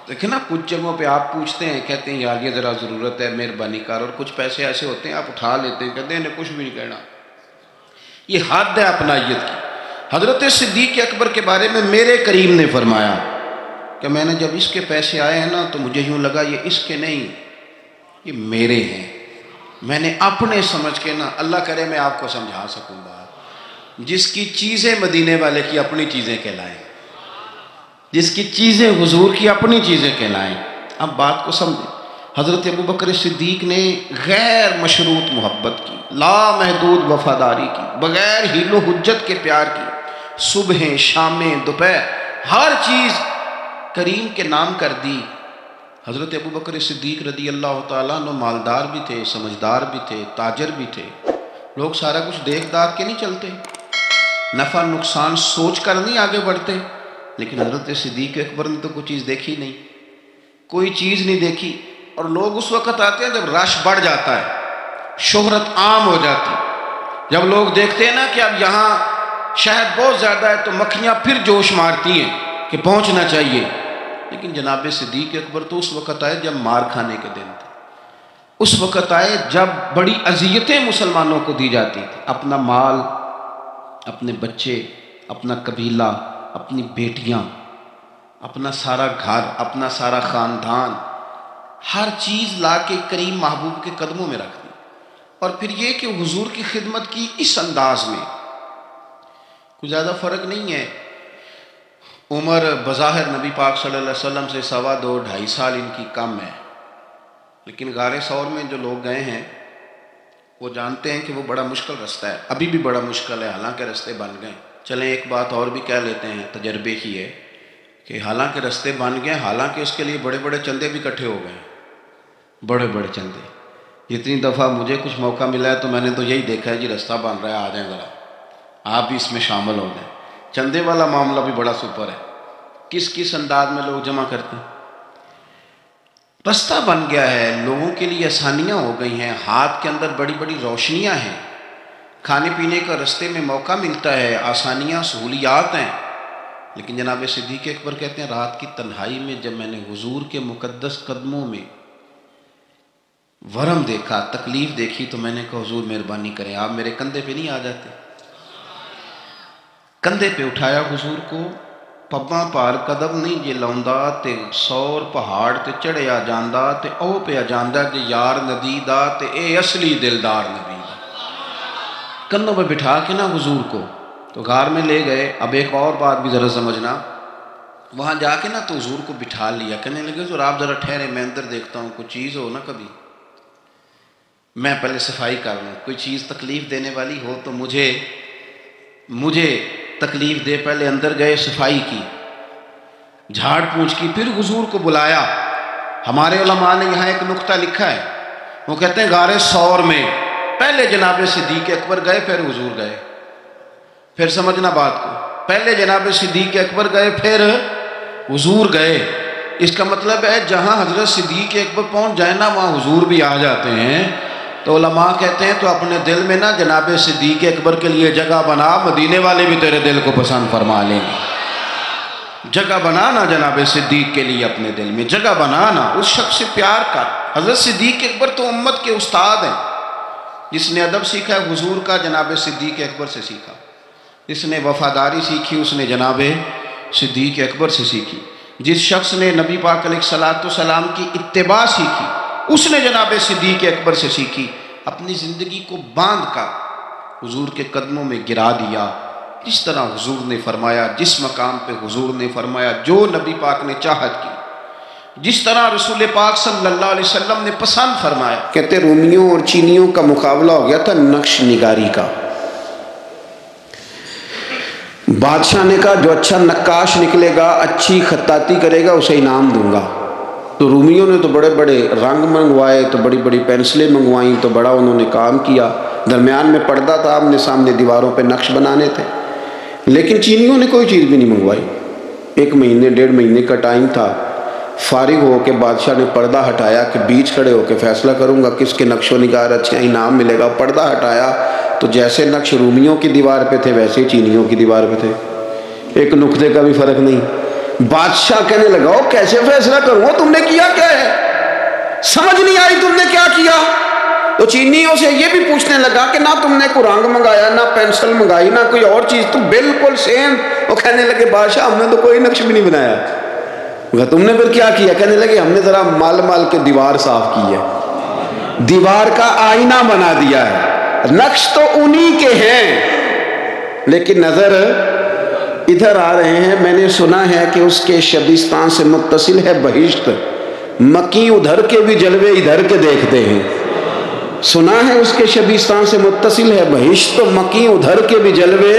دیکھیں نا کچھ جگہوں پہ آپ پوچھتے ہیں کہتے ہیں یار یہ ذرا ضرورت ہے مہربانی کر، اور کچھ پیسے ایسے ہوتے ہیں آپ اٹھا لیتے ہیں کہتے ہیں انہیں کچھ بھی نہیں کہنا. یہ حد ہے اپنائیت کی. حضرت صدیق اکبر کے بارے میں میرے کریم نے فرمایا کہ میں نے جب اس کے پیسے آئے ہیں نا تو مجھے یوں لگا یہ اس کے نہیں، یہ میرے ہیں. میں نے اپنے سمجھ کے نا، اللہ کرے میں آپ کو سمجھا سکوں گا، جس کی چیزیں مدینے والے کی اپنی چیزیں کہلائیں، جس کی چیزیں حضور کی اپنی چیزیں کہلائیں. اب بات کو سمجھیں. حضرت ابو بکر صدیق نے غیر مشروط محبت کی، لا محدود وفاداری کی، بغیر حیل و حجت کے پیار کی. صبحیں، شامیں، دوپہر، ہر چیز کریم کے نام کر دی. حضرت ابو بکر صدیق رضی اللہ تعالیٰ عنہ مالدار بھی تھے، سمجھدار بھی تھے، تاجر بھی تھے. لوگ سارا کچھ دیکھ داکھ کے نہیں چلتے، نفع نقصان سوچ کر نہیں آگے بڑھتے. لیکن حضرت صدیق اکبر نے تو کوئی چیز دیکھی نہیں، کوئی چیز نہیں دیکھی. اور لوگ اس وقت آتے ہیں جب رش بڑھ جاتا ہے، شہرت عام ہو جاتی. جب لوگ دیکھتے ہیں نا کہ اب یہاں شہد بہت زیادہ ہے تو مکھیاں پھر جوش مارتی ہیں کہ پہنچنا چاہیے. لیکن جناب صدیق اکبر تو اس وقت آئے جب مار کھانے کے دن تھے، اس وقت آئے جب بڑی اذیتیں مسلمانوں کو دی جاتی تھی. اپنا مال، اپنے بچے، اپنا قبیلہ، اپنی بیٹیاں، اپنا سارا گھر، اپنا سارا خاندان، ہر چیز لا کے کریم محبوب کے قدموں میں رکھ دی. اور پھر یہ کہ حضور کی خدمت کی اس انداز میں. کوئی زیادہ فرق نہیں ہے. عمر بظاہر نبی پاک صلی اللہ علیہ وسلم سے 2.5-2.5 سال ان کی کم ہے، لیکن غار ثور میں جو لوگ گئے ہیں وہ جانتے ہیں کہ وہ بڑا مشکل رستہ ہے. ابھی بھی بڑا مشکل ہے، حالانکہ رستے بن گئے. چلیں ایک بات اور بھی کہہ لیتے ہیں تجربے کی ہے کہ حالانکہ رستے بن گئے، حالانکہ اس کے لیے بڑے بڑے چندے بھی اکٹھے ہو گئے، بڑے بڑے چندے. جتنی دفعہ مجھے کچھ موقع ملا ہے تو میں نے تو یہی دیکھا ہے جی رستہ بن رہا ہے، آ جائیں ذرا آپ بھی اس میں شامل ہو جائیں. چندے والا معاملہ بھی بڑا سپر ہے. کس کس انداز میں لوگ جمع کرتے ہیں. رستہ بن گیا ہے، لوگوں کے لیے آسانیاں ہو گئی ہیں، ہاتھ کے اندر بڑی بڑی روشنیاں ہیں، کھانے پینے کا رستے میں موقع ملتا ہے، آسانیاں سہولیات ہیں۔ لیکن جناب صدیق اکبر کہتے ہیں رات کی تنہائی میں جب میں نے حضور کے مقدس قدموں میں ورم دیکھا، تکلیف دیکھی، تو میں نے کہا حضور مہربانی کریں، آپ میرے کندھے پہ نہیں آ جاتے؟ کندھے پہ اٹھایا حضور کو، پباں پار قدم نہیں جے لاؤندا تے سور پہاڑ تے چڑھیا جاندا تے او پہ جاندا جے یار ندی دا تے اے اصلی دلدار نبی دا۔ کندھوں پہ بٹھا کے نا حضور کو تو غار میں لے گئے۔ اب ایک اور بات بھی ذرا سمجھنا، وہاں جا کے نا تو حضور کو بٹھا لیا، کہنے لگے حضور آپ ذرا ٹھہرے، میں اندر دیکھتا ہوں، کوئی چیز ہو نا کبھی میں پہلے صفائی کر لوں، کوئی چیز تکلیف دینے والی ہو تو مجھے تکلیف دے۔ پہلے اندر گئے، صفائی کی، جھاڑ پونچھ کی، پھر حضور کو بلایا۔ ہمارے علماء نے یہاں ایک نقطہ لکھا ہے، وہ کہتے ہیں غار ثور میں پہلے جناب صدیق اکبر گئے، پھر حضور گئے۔ پھر سمجھنا بات کو، پہلے جناب صدیق اکبر گئے، پھر حضور گئے۔ اس کا مطلب ہے جہاں حضرت صدیق اکبر پہنچ جائے نا وہاں حضور بھی آ جاتے ہیں۔ تو علماء کہتے ہیں تو اپنے دل میں نا جناب صدیق اکبر کے لیے جگہ بنا، مدینے والے بھی تیرے دل کو پسند فرما لیں گے۔ جگہ بنانا جناب صدیق کے لیے، اپنے دل میں جگہ بنانا، اس شخص سے پیار کر۔ حضرت صدیق اکبر تو امت کے استاد ہیں، جس نے ادب سیکھا ہے حضور کا جناب صدیق اکبر سے سیکھا، جس نے وفاداری سیکھی اس نے جناب صدیق اکبر سے سیکھی، جس شخص نے نبی پاک علیہ الصلوۃ والسلام کی اتباع سیکھی اس نے جناب صدیق اکبر سے سیکھی۔ اپنی زندگی کو باندھ کر حضور کے قدموں میں گرا دیا، جس طرح حضور نے فرمایا، جس مقام پہ حضور نے فرمایا، جو نبی پاک نے چاہت کی، جس طرح رسول پاک صلی اللہ علیہ وسلم نے پسند فرمایا۔ کہتے رومیوں اور چینیوں کا مقابلہ ہو گیا تھا نقش نگاری کا۔ بادشاہ نے کہا جو اچھا نقاش نکلے گا، اچھی خطاطی کرے گا، اسے انعام دوں گا۔ تو رومیوں نے تو بڑے بڑے رنگ منگوائے، تو بڑی بڑی پینسلیں منگوائیں، تو بڑا انہوں نے کام کیا، درمیان میں پردہ تھا، آمنے سامنے دیواروں پہ نقش بنانے تھے۔ لیکن چینیوں نے کوئی چیز بھی نہیں منگوائی۔ 1 مہینے 1.5 مہینے کا ٹائم تھا، فارغ ہو کے بادشاہ نے پردہ ہٹایا کہ بیچ کھڑے ہو کے فیصلہ کروں گا کس کے نقش و نگار اچھا انعام ملے گا۔ پردہ ہٹایا تو جیسے نقش رومیوں کی دیوار پہ تھے ویسے ہی چینیوں کی دیوار پہ تھے، ایک نقطے کا بھی فرق نہیں۔ بادشاہ کہنے لگا کیسے فیصلہ کروں، تم نے کیا کیا ہے، سمجھ نہیں آئی تم نے کیا کیا۔ تو چینیوں سے یہ بھی پوچھنے لگا کہ نہ تم نے کوئی رنگ منگایا، نہ پینسل منگائی، نہ کوئی اور چیز، تم بالکل سیم۔ وہ کہنے لگے بادشاہ ہم نے تو کوئی نقش بھی نہیں بنایا۔ تم نے پھر کیا کیا؟ کہنے لگے ہم نے ذرا مال کے دیوار صاف کی ہے، دیوار کا آئینہ بنا دیا ہے، نقش تو انہی کے ہیں لیکن نظر ادھر آ رہے ہیں۔ میں نے سنا ہے کہ اس کے شبستان سے متصل ہے بہشت، مکی ادھر کے بھی جلوے ادھر کے دیکھتے ہیں۔ سنا ہے اس کے شبستان سے متصل ہے بہشت، مکی ادھر کے بھی جلوے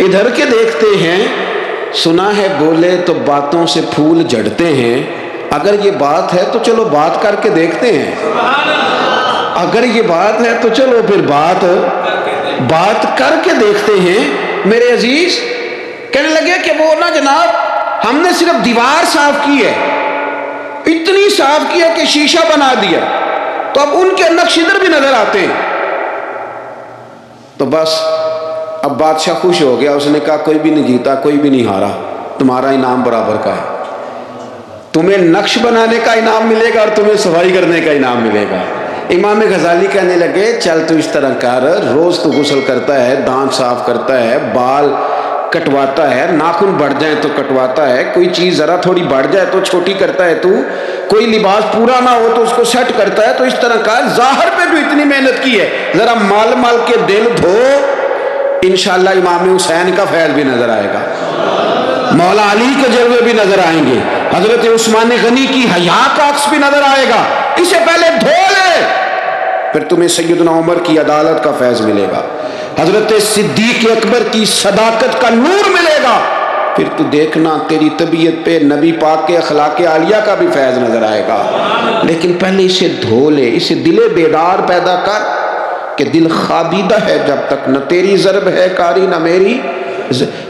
ادھر کے دیکھتے ہیں۔ سنا ہے بولے تو باتوں سے پھول جڑتے ہیں۔ اگر یہ بات ہے تو چلو بات کر کے دیکھتے ہیں، اگر یہ بات ہے تو چلو پھر بات کر کے دیکھتے ہیں۔ میرے عزیز کہنے لگے کہ وہ نا جناب ہم نے صرف دیوار صاف کی ہے، اتنی صاف کی ہے کہ شیشہ بنا دیا، تو اب ان کے نقش ادھر بھی نظر آتے ہیں۔ تو بس اب بادشاہ خوش ہو گیا، اس نے کہا کوئی بھی نہیں جیتا، کوئی بھی نہیں ہارا، تمہارا انعام برابر کا ہے، تمہیں نقش بنانے کا انعام ملے گا اور تمہیں صفائی کرنے کا انعام ملے گا۔ امام غزالی کہنے لگے چل تو اس طرح کر، روز تو غسل کرتا ہے، دانت صاف کرتا ہے، بال کٹواتا ہے، ناخن بڑھ جائیں تو کٹواتا ہے، کوئی چیز ذرا تھوڑی بڑھ جائے تو چھوٹی کرتا ہے، تو کوئی لباس پورا نہ ہو تو اس کو سیٹ کرتا ہے، تو اس طرح کا ظاہر پہ بھی اتنی محنت کی ہے، ذرا مال کے دل دھو، انشاءاللہ امام حسین کا فیض بھی نظر آئے گا، مولا علی کے جلوے بھی نظر آئیں گے، حضرت عثمان غنی کی حیا کا عکس بھی نظر آئے گا۔ اسے پہلے دھو لے، پھر تمہیں سیدنا عمر کی عدالت کا فیض ملے گا، حضرت صدیق اکبر کی صداقت کا نور ملے گا، پھر تو دیکھنا تیری طبیعت پہ نبی پاک کے اخلاق عالیہ کا بھی فیض نظر آئے گا۔ لیکن پہلے اسے دھو لے، اسے دل بیدار پیدا کر کہ دل خوابیدہ ہے جب تک، نہ تیری ضرب ہے کاری نہ میری۔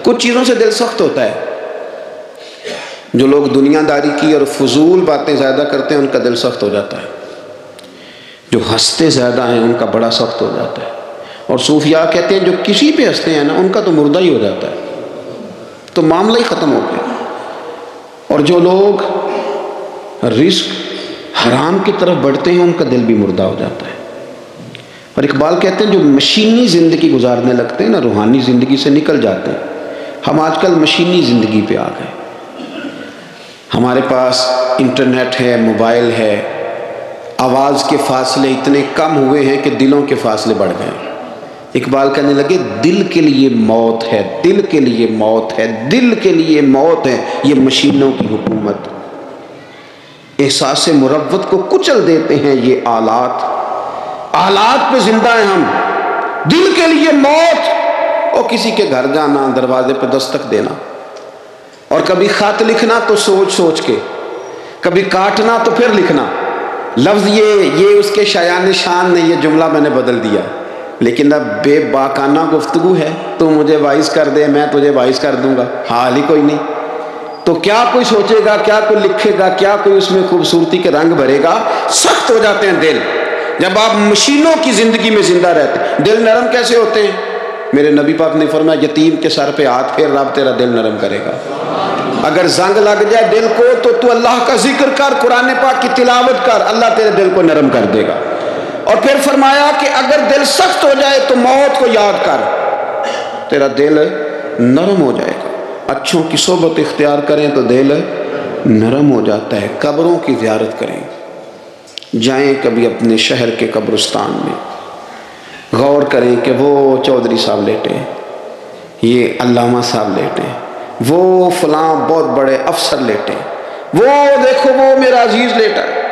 کچھ چیزوں سے دل سخت ہوتا ہے، جو لوگ دنیا داری کی اور فضول باتیں زیادہ کرتے ہیں ان کا دل سخت ہو جاتا ہے، جو ہنستے زیادہ ہیں ان کا بڑا سخت ہو جاتا ہے، اور صوفیاء کہتے ہیں جو کسی پہ ہنستے ہیں نا ان کا تو مردہ ہی ہو جاتا ہے، تو معاملہ ہی ختم ہو گیا۔ اور جو لوگ رزق حرام کی طرف بڑھتے ہیں ان کا دل بھی مردہ ہو جاتا ہے۔ اور اقبال کہتے ہیں جو مشینی زندگی گزارنے لگتے ہیں نا روحانی زندگی سے نکل جاتے ہیں۔ ہم آج کل مشینی زندگی پہ آ گئے، ہمارے پاس انٹرنیٹ ہے، موبائل ہے، آواز کے فاصلے اتنے کم ہوئے ہیں کہ دلوں کے فاصلے بڑھ گئے۔ اقبال کہنے لگے دل کے لیے موت ہے، دل کے لیے موت ہے، دل کے لیے موت ہے یہ مشینوں کی حکومت۔ احساس مروت کو کچل دیتے ہیں یہ آلات، آلات پہ زندہ ہیں ہم۔ دل کے لیے موت، اور کسی کے گھر جانا، دروازے پہ دستک دینا، اور کبھی خط لکھنا تو سوچ سوچ کے، کبھی کاٹنا تو پھر لکھنا۔ لفظ یہ اس کے شایان شان نے یہ جملہ میں نے بدل دیا، لیکن اب بے باکانہ گفتگو ہے، تو مجھے وائس کر دے میں تجھے وائس کر دوں گا، حال ہی کوئی نہیں۔ تو کیا کوئی سوچے گا، کیا کوئی لکھے گا، کیا کوئی اس میں خوبصورتی کے رنگ بھرے گا؟ سخت ہو جاتے ہیں دل جب آپ مشینوں کی زندگی میں زندہ رہتے ہیں۔ دل نرم کیسے ہوتے ہیں؟ میرے نبی پاک نے فرمایا یتیم کے سر پہ ہاتھ پھیر، رب تیرا دل نرم کرے گا۔ اگر زنگ لگ جائے دل کو تو اللہ کا ذکر کر، قرآن پاک کی تلاوت کر، اللہ تیرے دل کو نرم کر دے گا۔ اور پھر فرمایا کہ اگر دل سخت ہو جائے تو موت کو یاد کر، تیرا دل نرم ہو جائے گا۔ اچھوں کی صحبت اختیار کریں تو دل نرم ہو جاتا ہے۔ قبروں کی زیارت کریں، جائیں کبھی اپنے شہر کے قبرستان میں، غور کریں کہ وہ چودھری صاحب لیٹے ہیں، یہ علامہ صاحب لیٹے ہیں، وہ فلاں بہت بڑے افسر لیٹے ہیں، وہ دیکھو وہ میرا عزیز لیٹا ہے۔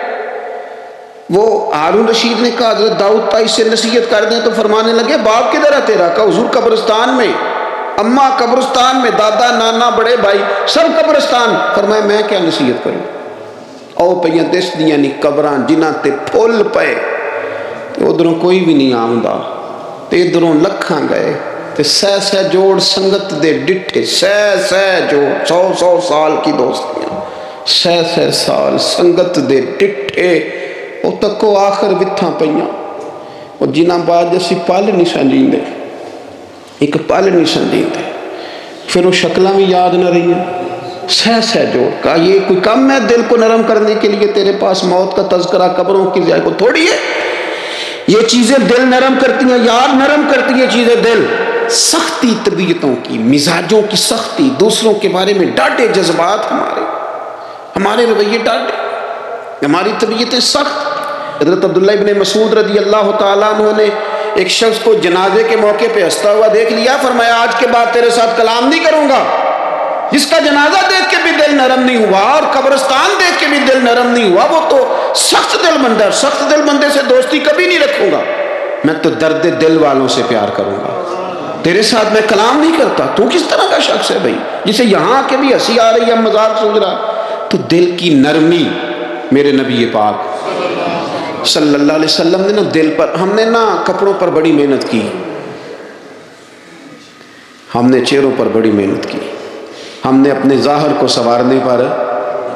وہ ہارون رشید نے کہا حضرت داؤد تائی سے نصیحت کر دیں، تو فرمانے لگے باپ کدھر ہے تیرا؟ کہا حضور قبرستان میں، اماں قبرستان میں، دادا نانا بڑے بھائی سب قبرستان۔ فرمایا میں کیا نصیحت کروں؟ او پہ دس دیاں نی قبراں جنہاں تے پھول پے، ادھروں کوئی بھی نہیں آمدا تے ادھروں لکھاں گئے، تے سہ سہ جوڑ سنگت دے ڈٹھے، سہ سہ جوڑ 100 سال کی دوستیاں، سہ سہ سال سنگت دے ڈٹھے، او تکو آخر وتھاں پئیاں، اور جنہاں بعد اسی پل نہیں سنجیندے، ایک پل نہیں سنجیندے، پھر وہ شکلاں بھی یاد نہ رہی ہیں۔ سہ سہ جوڑ کہا یہ کوئی کم ہے دل کو نرم کرنے کے لیے؟ تیرے پاس موت کا تذکرہ قبروں کی ضائع کو تھوڑی ہے؟ یہ چیزیں دل نرم کرتی ہیں، یاد نرم کرتی ہیں چیزیں دل۔ سختی طبیعتوں کی، مزاجوں کی سختی، دوسروں کے بارے میں ڈاٹے جذبات، ہمارے رویے ڈاٹے، ہماری طبیعتیں سخت۔ حضرت عبداللہ ابن مسعود رضی اللہ تعالیٰ عنہ نے ایک شخص کو جنازے کے موقع پہ ہنستا ہوا دیکھ لیا، فرمایا آج کے بعد تیرے ساتھ کلام نہیں کروں گا۔ جس کا جنازہ دیکھ کے بھی دل نرم نہیں ہوا اور قبرستان دیکھ کے بھی دل نرم نہیں ہوا، وہ تو سخت دل بندہ، سخت دل بندے سے دوستی کبھی نہیں رکھوں گا، میں تو درد دل والوں سے پیار کروں گا، تیرے ساتھ میں کلام نہیں کرتا۔ تو کس طرح کا شخص ہے بھائی جسے یہاں کے بھی ہنسی آ رہی ہے، مذاق سوچ رہا؟ تو دل کی نرمی، میرے نبی پاک صلی اللہ علیہ وسلم نے نا دل پر، ہم نے نا کپڑوں پر بڑی محنت کی، ہم نے چہروں پر بڑی محنت کی، ہم نے اپنے ظاہر کو سنوارنے پر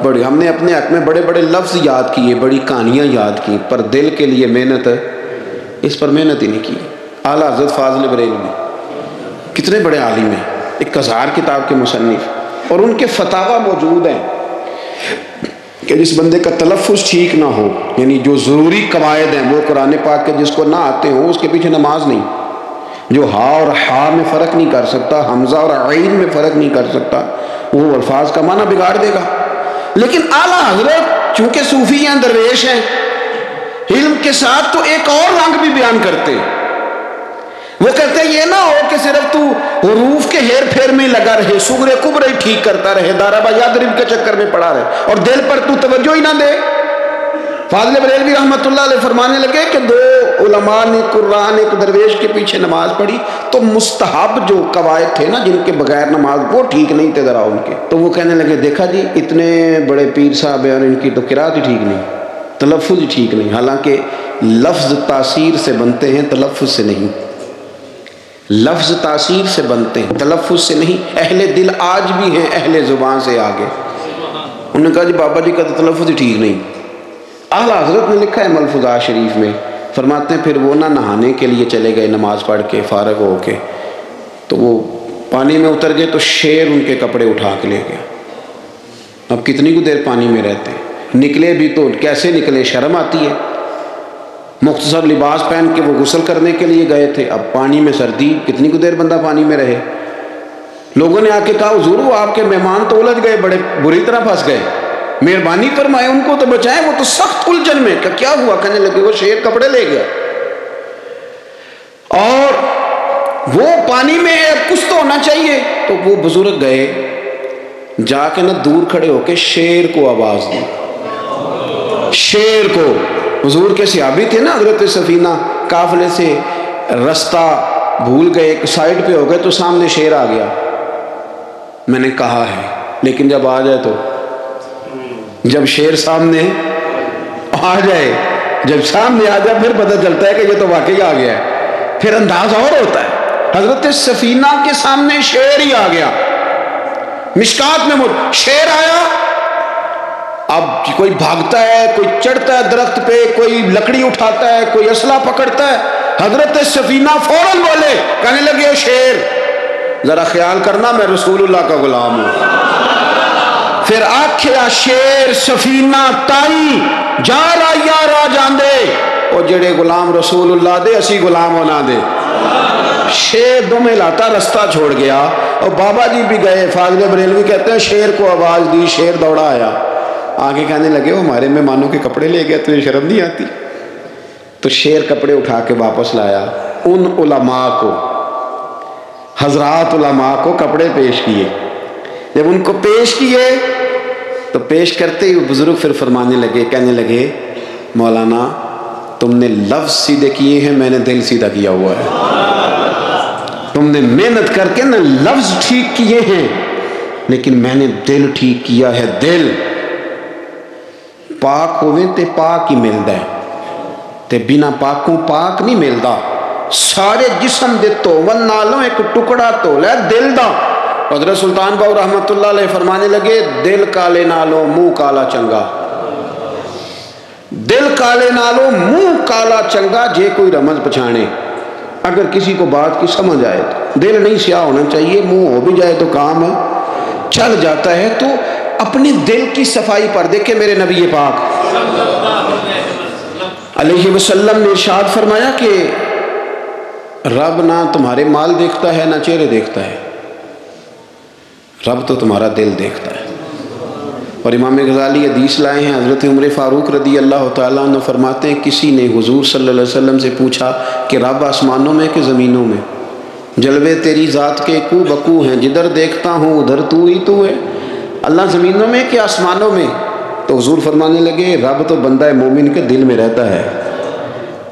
بڑی، ہم نے اپنے حق میں بڑے بڑے لفظ یاد کیے، بڑی کہانیاں یاد کی، پر دل کے لیے محنت، اس پر محنت ہی نہیں کی۔ اعلیٰ حضرت فاضل بریلوی کتنے بڑے عالم ہیں، 1000 کتاب کے مصنف، اور ان کے فتاویٰ موجود ہیں کہ جس بندے کا تلفظ ٹھیک نہ ہو، یعنی جو ضروری قواعد ہیں وہ قرآن پاک کے جس کو نہ آتے ہوں اس کے پیچھے نماز نہیں، جو ہا اور ہا میں فرق نہیں کر سکتا، حمزہ اور عین میں فرق نہیں کر سکتا، وہ الفاظ کا معنی بگاڑ دے گا۔ لیکن اعلیٰ حضرت چونکہ صوفی ہیں، درویش ہیں، علم کے ساتھ تو ایک اور رنگ بھی بیان کرتے ہیں۔ وہ کہتے ہیں یہ نہ ہو کہ صرف تو حروف کے ہیر پھیر میں لگا رہے، صغرے کبرے ٹھیک کرتا رہے، دارابا یادرب کے چکر میں پڑا رہے، اور دل پر تو توجہ ہی نہ دے۔ فاضل بریلوی رحمۃ اللہ علیہ فرمانے لگے کہ 2 علماء نے قرآن ایک درویش کے پیچھے نماز پڑھی تو مستحب جو قواعد تھے نا جن کے بغیر نماز، وہ ٹھیک نہیں تھے ذرا ان کے، تو وہ کہنے لگے دیکھا جی اتنے بڑے پیر صاحب ہیں اور ان کی تو قرات ہی ٹھیک نہیں، تلفظ ہی ٹھیک نہیں، حالانکہ لفظ تاثیر سے بنتے ہیں تلفظ سے نہیں، لفظ تاثیر سے بنتے ہیں تلفظ سے نہیں۔ اہل دل آج بھی ہیں اہل زبان سے آگے، انہوں نے کہا جی بابا جی کا تو تلفظ ہی ٹھیک نہیں. اعلیٰ حضرت نے لکھا ہے ملفوظات شریف میں، فرماتے ہیں پھر وہ نہ نہانے کے لیے چلے گئے نماز پڑھ کے فارغ ہو کے، تو وہ پانی میں اتر گئے تو شیر ان کے کپڑے اٹھا کے لے گیا. اب کتنی کو دیر پانی میں رہتے، نکلے بھی تو کیسے نکلے، شرم آتی ہے. مختصر لباس پہن کے وہ غسل کرنے کے لیے گئے تھے، اب پانی میں سردی، کتنی کو دیر بندہ پانی میں رہے. لوگوں نے آ کے کہا حضور وہ آپ کے مہمان تو الجھ گئے، بڑے بری طرح پھنس گئے، مہربانی فرمائے ان کو تو بچائیں، وہ تو سخت الجھن میں. کہ کیا ہوا؟ کہنے لگے وہ شیر کپڑے لے گیا. اور وہ پانی میں کچھ تو ہونا چاہیے. تو وہ بزرگ گئے، جا کے نہ دور کھڑے ہو کے شیر کو آواز دی. شیر کو، حضور کے صحابی تھے نا حضرت سفینہ، قافلے سے رستہ بھول گئے، ایک سائڈ پہ ہو گئے تو سامنے شیر آ گیا. میں نے کہا ہے لیکن جب آ جائے تو، جب شیر سامنے آ جائے، جب سامنے آ جائے پھر پتہ چلتا ہے کہ یہ تو واقعی آ گیا ہے، پھر انداز اور ہوتا ہے. حضرت سفینہ کے سامنے شیر ہی آ گیا. مشکات میں شیر آیا. اب کوئی بھاگتا ہے، کوئی چڑھتا ہے درخت پہ، کوئی لکڑی اٹھاتا ہے، کوئی اسلحہ پکڑتا ہے. حضرت سفینہ فوراً بولے، کہنے لگے شیر ذرا خیال کرنا میں رسول اللہ کا غلام ہوں. پھر آکھیا شیر سفینہ تائی جا رایا را جاندے، او جڑے غلام رسول اللہ دے اسی غلام ہونا دے. شیر دو میں لاتا رستہ چھوڑ گیا. اور بابا جی بھی گئے، فاضل بریلوی کہتے ہیں شیر کو آواز دی، شیر دوڑا آیا. آگے کہنے لگے وہ ہمارے مہمانوں کے کپڑے لے گیا، تجھے شرم نہیں آتی؟ تو شیر کپڑے اٹھا کے واپس لایا. ان علماء کو، حضرات علماء کو کپڑے پیش کیے. جب ان کو پیش کیے تو پیش کرتے ہی بزرگ پھر فرمانے لگے، کہنے لگے مولانا تم نے لفظ سیدھے کیے ہیں، میں نے دل سیدھا کیا ہوا ہے. تم نے محنت کر کے نہ لفظ ٹھیک کیے ہیں لیکن میں نے دل ٹھیک کیا ہے. دل پاک ہوئے تے پاک ہی ملتا ہے، تے بنا پاکوں پاک نہیں ملتا. سارے جسم دے توون نالوں ایک ٹکڑا تولا ہے دل دا. حضرت سلطان باؤ رحمت اللہ علیہ فرمانے لگے دل کالے نالوں منہ کالا چنگا. دل کالے نالوں منہ کالا چنگا، جے کوئی رمز پچھانے. اگر کسی کو بات کی سمجھ آئے تو دل نہیں سیاہ ہونا چاہیے، منہ ہو بھی جائے تو کام چل جاتا ہے. تو اپنے دل کی صفائی پر دیکھیں میرے نبی پاک علیہ وسلم نے ارشاد فرمایا کہ رب نہ تمہارے مال دیکھتا ہے نہ چہرے دیکھتا ہے، رب تو تمہارا دل دیکھتا ہے. اور امام غزالی حدیث لائے ہیں، حضرت عمر فاروق رضی اللہ تعالیٰ عنہ فرماتے ہیں کسی نے حضور صلی اللہ علیہ وسلم سے پوچھا کہ رب آسمانوں میں کہ زمینوں میں؟ جلوے تیری ذات کے کو بکو ہیں، جدھر دیکھتا ہوں ادھر تو ہی تو ہے. اللہ زمینوں میں کہ آسمانوں میں؟ تو حضور فرمانے لگے رب تو بندہ مومن کے دل میں رہتا ہے،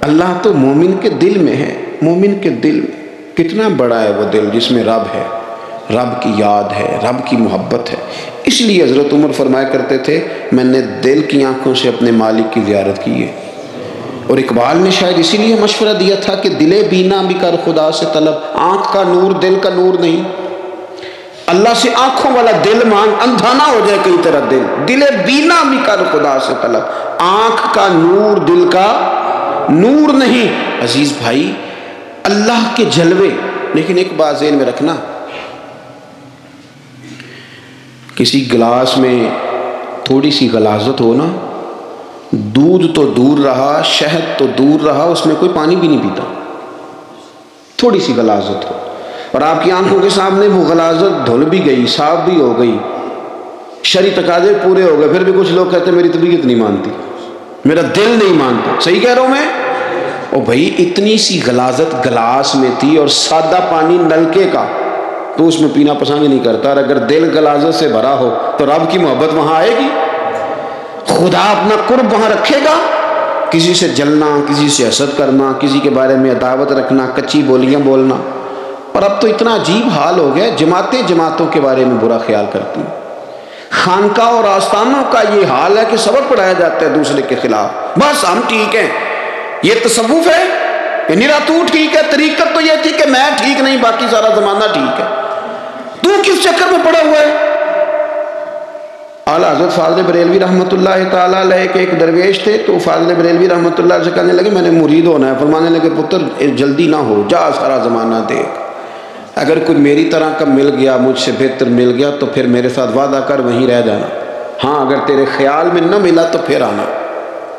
اللہ تو مومن کے دل میں ہے. مومن کے دل میں کتنا بڑا ہے وہ دل جس میں رب ہے، رب کی یاد ہے، رب کی محبت ہے. اس لیے حضرت عمر فرمایا کرتے تھے میں نے دل کی آنکھوں سے اپنے مالک کی زیارت کی ہے. اور اقبال نے شاید اسی لیے مشورہ دیا تھا کہ دل بینا بھی کر خدا سے طلب. آنکھ کا نور دل کا نور نہیں، اللہ سے آنکھوں والا دل مانگ، اندھا نہ ہو جائے کئی طرح دل. دل بینا بھی کر خدا سے طلب، آنکھ کا نور دل کا نور نہیں. عزیز بھائی اللہ کے جلوے. لیکن ایک بات ذہن میں رکھنا، کسی گلاس میں تھوڑی سی غلاظت ہو نا، دودھ تو دور رہا، شہد تو دور رہا، اس میں کوئی پانی بھی نہیں پیتا. تھوڑی سی غلاظت ہو اور آپ کی آنکھوں کے سامنے وہ غلاظت دھل بھی گئی، صاف بھی ہو گئی، شرعی تقاضے پورے ہو گئے، پھر بھی کچھ لوگ کہتے ہیں میری طبیعت نہیں مانتی، میرا دل نہیں مانتا. صحیح کہہ رہا ہوں میں؟ او بھائی اتنی سی غلاظت گلاس میں تھی اور سادہ پانی نلکے کا، تو اس میں پینا پسند نہیں کرتا. اور اگر دل غلاظت سے بھرا ہو تو رب کی محبت وہاں آئے گی، خدا اپنا قرب وہاں رکھے گا. کسی سے جلنا، کسی سے حسد کرنا، کسی کے بارے میں عداوت رکھنا، کچی بولیاں بولنا. اور اب تو اتنا عجیب حال ہو گیا، جماعتیں جماعتوں کے بارے میں برا خیال کرتی ہیں. خانقاہ اور آستانوں کا یہ حال ہے کہ سبق پڑھایا جاتا ہے دوسرے کے خلاف، بس ہم ٹھیک ہیں. یہ تصوف ہے کہ نیرا تو ٹھیک ہے؟ طریقت تو یہ تھی کہ میں ٹھیک نہیں باقی سارا زمانہ ٹھیک ہے. تو کس چکر میں پڑا ہوا ہے؟ اعلیٰ حضرت فاضل بریلوی رحمۃ اللہ تعالیٰ علیہ کے ایک درویش تھے، تو فاضل بریلوی رحمۃ اللہ سے کہنے لگے میں نے مرید ہونا ہے. فرمانے لگے پتر جلدی نہ ہو، جا سارا زمانہ دیکھ، اگر کوئی میری طرح کا مل گیا، مجھ سے بہتر مل گیا تو پھر میرے ساتھ وعدہ کر وہیں رہ جانا، ہاں اگر تیرے خیال میں نہ ملا تو پھر آنا،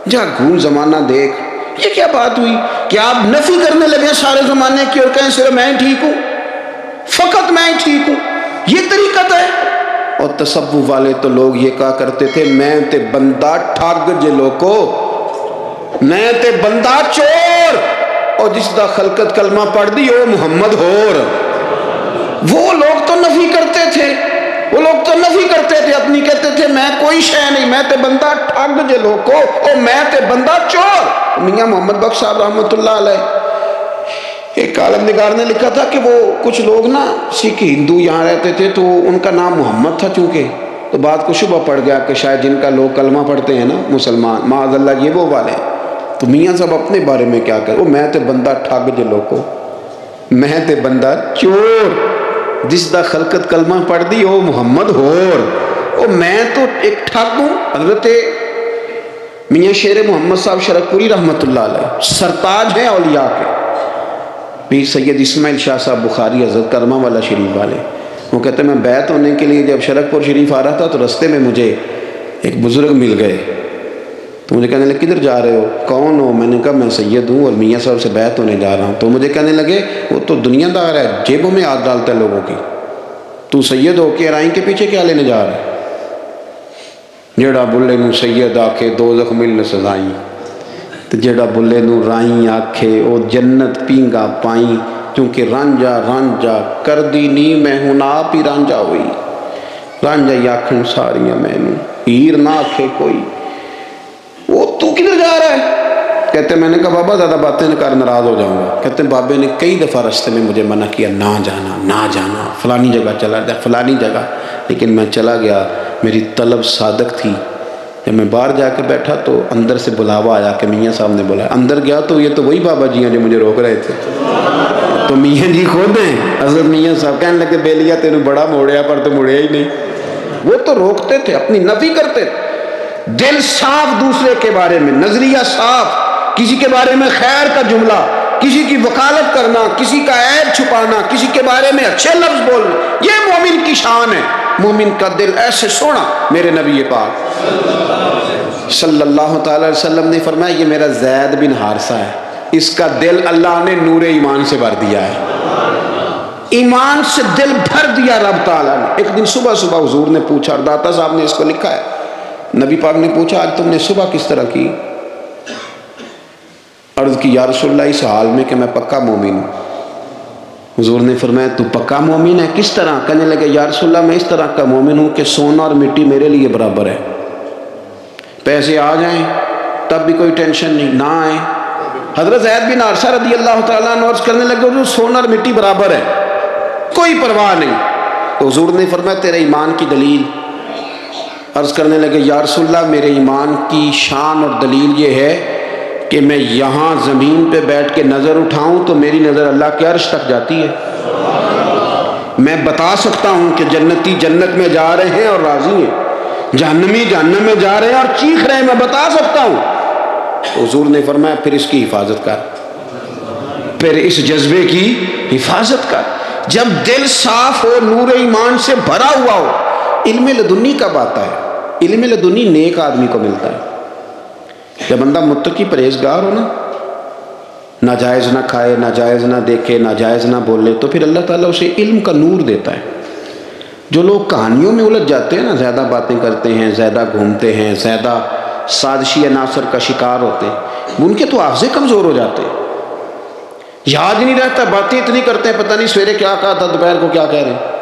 جا گھوم زمانہ دیکھ. یہ کیا بات ہوئی کہ آپ نفی کرنے لگے سارے زمانے کی اور کہیں صرف میں ٹھیک ہوں، فقط میں ٹھیک ہوں؟ یہ طریقت ہے. اور تصوف والے تو لوگ یہ کہا کرتے تھے میں تے بندہ ٹھگ جے لوکو، میں تے بندہ چور، اور جس دا خلقت کلمہ پڑھ دی او محمد ہور. وہ لوگ تو نفی کرتے تھے، وہ لوگ تو نفی کرتے تھے اپنی، کہتے تھے میں کوئی شے نہیں، میں تے بندہ ٹھگ جے لوکو، اور میں تے بندہ چور. میاں محمد بخش صاحب رحمۃ اللہ علیہ ایک عالم نگار نے لکھا تھا کہ وہ کچھ لوگ نا سکھ ہندو یہاں رہتے تھے تو ان کا نام محمد تھا چونکہ، تو بات کو شبہ پڑ گیا کہ شاید جن کا لوگ کلمہ پڑھتے ہیں نا مسلمان، معاذ اللہ یہ وہ والے. تو میاں صاحب اپنے بارے میں کیا کہ وہ میں تے بندہ ٹھگ جے لوکو، میں تے بندہ چور، جس دا خلقت کلمہ پڑھ دی او محمد ہور، او میں تو ایک ٹھگ ہوں. حضرت میاں شیر محمد صاحب شرک پوری رحمۃ اللہ علیہ سرتاج ہیں اولیاء کے، پیر سید اسماعیل شاہ صاحب بخاری حضرت کرما والا شریف والے. وہ کہتے ہیں میں بیعت ہونے کے لیے جب شرک پور شریف آ رہا تھا تو رستے میں مجھے ایک بزرگ مل گئے، تو مجھے کہنے لگے کدھر جا رہے ہو؟ کون ہو؟ میں نے کہا میں سید ہوں اور میاں صاحب سے بیعت ہونے جا رہا ہوں. تو مجھے کہنے لگے وہ تو دنیا دار ہے، جیبوں میں ہاتھ ڈالتا ہے لوگوں کی، تو سید ہو کے رائیں کے پیچھے کیا لینے جا رہا ہے؟ جیڑا بلے نو سید آکھے دوزخ ملن سزائیں، تو جیڑا بلے نو رائیں آکھے او جنت پینگا پائیں، کیونکہ رانجا رانجا کر دی نی میں ہوں آپ ہی رانجا ہوئی. رانجا ہی آکھن ساریاں میں نو، ہیر نہ آکھے کوئی. وہ تو کدھر جا رہا ہے؟ کہتے میں نے کہا بابا زیادہ باتیں نہ کر، ناراض ہو جاؤں گا. کہتے بابے نے کئی دفعہ رستے میں مجھے منع کیا، نہ جانا نہ جانا، فلانی جگہ چلا جا فلانی جگہ، لیکن میں چلا گیا. میری طلب صادق تھی. جب میں باہر جا کے بیٹھا تو اندر سے بلاوا آیا کہ میاں صاحب نے بلایا. اندر گیا تو یہ تو وہی بابا جی ہیں جو مجھے روک رہے تھے. تو میاں جی خود ہیں حضرت میاں صاحب. کہنے لگے بیلیا تینوں بڑا موڑیا پر تو مڑیا ہی نہیں. وہ تو روکتے تھے، اپنی نفی کرتے تھے. دل صاف دوسرے کے بارے میں، نظریہ صاف، کسی کے بارے میں خیر کا جملہ، کسی کی وکالت کرنا، کسی کا عیب چھپانا، کسی کے بارے میں اچھے لفظ بولنا، یہ مومن کی شان ہے. مومن کا دل ایسے سونا. میرے نبی پاک صلی اللہ تعالی علیہ وسلم نے فرمایا یہ میرا زید بن حارثہ ہے، اس کا دل اللہ نے نور ایمان سے بھر دیا ہے. ایمان سے دل بھر دیا رب تعالیٰ نے. ایک دن صبح صبح حضور نے پوچھا، اور داتا صاحب نے اس کو لکھا ہے، نبی پاک نے پوچھا آج تم نے صبح کس طرح کی؟ عرض کی یا رسول اللہ اس حال میں کہ میں پکا مومن ہوں. حضور نے فرمایا تو پکا مومن ہے، کس طرح؟ کہنے لگے یا رسول اللہ میں اس طرح کا مومن ہوں کہ سونا اور مٹی میرے لیے برابر ہے. پیسے آ جائیں تب بھی کوئی ٹینشن نہیں، نہ آئیں. حضرت زید بن حارثہ رضی اللہ تعالیٰ عنہ عرض کرنے لگے حضور سونا اور مٹی برابر ہے، کوئی پرواہ نہیں. تو حضور نے فرمایا تیرے ایمان کی دلیل؟ عرض کرنے لگے یا رسول اللہ میرے ایمان کی شان اور دلیل یہ ہے کہ میں یہاں زمین پہ بیٹھ کے نظر اٹھاؤں تو میری نظر اللہ کے عرش تک جاتی ہے. میں بتا سکتا ہوں کہ جنتی جنت میں جا رہے ہیں اور راضی ہیں، جہنمی جہنم میں جا رہے ہیں اور چیخ رہے ہیں، میں بتا سکتا ہوں. حضور نے فرمایا پھر اس کی حفاظت کر، پھر اس جذبے کی حفاظت کر. جب دل صاف ہو، نور ایمان سے بھرا ہوا ہو. علم لدنی کب آتا ہے؟ علم لدنی نیک آدمی کو ملتا ہے جب بندہ متقی پرہیزگار ہو نا، ناجائز نہ کھائے، ناجائز نہ دیکھے، ناجائز نہ بولے، تو پھر اللہ تعالیٰ اسے علم کا نور دیتا ہے. جو لوگ کہانیوں میں الجھ جاتے ہیں نا، زیادہ باتیں کرتے ہیں، زیادہ گھومتے ہیں، زیادہ سازشی عناصر کا شکار ہوتے ہیں، ان کے تو حافظے کمزور ہو جاتے ہیں، یاد نہیں رہتا، باتیں اتنی کرتے ہیں پتہ نہیں سویرے کیا کہا تھا، دوپہر کو کیا کہہ رہے ہیں.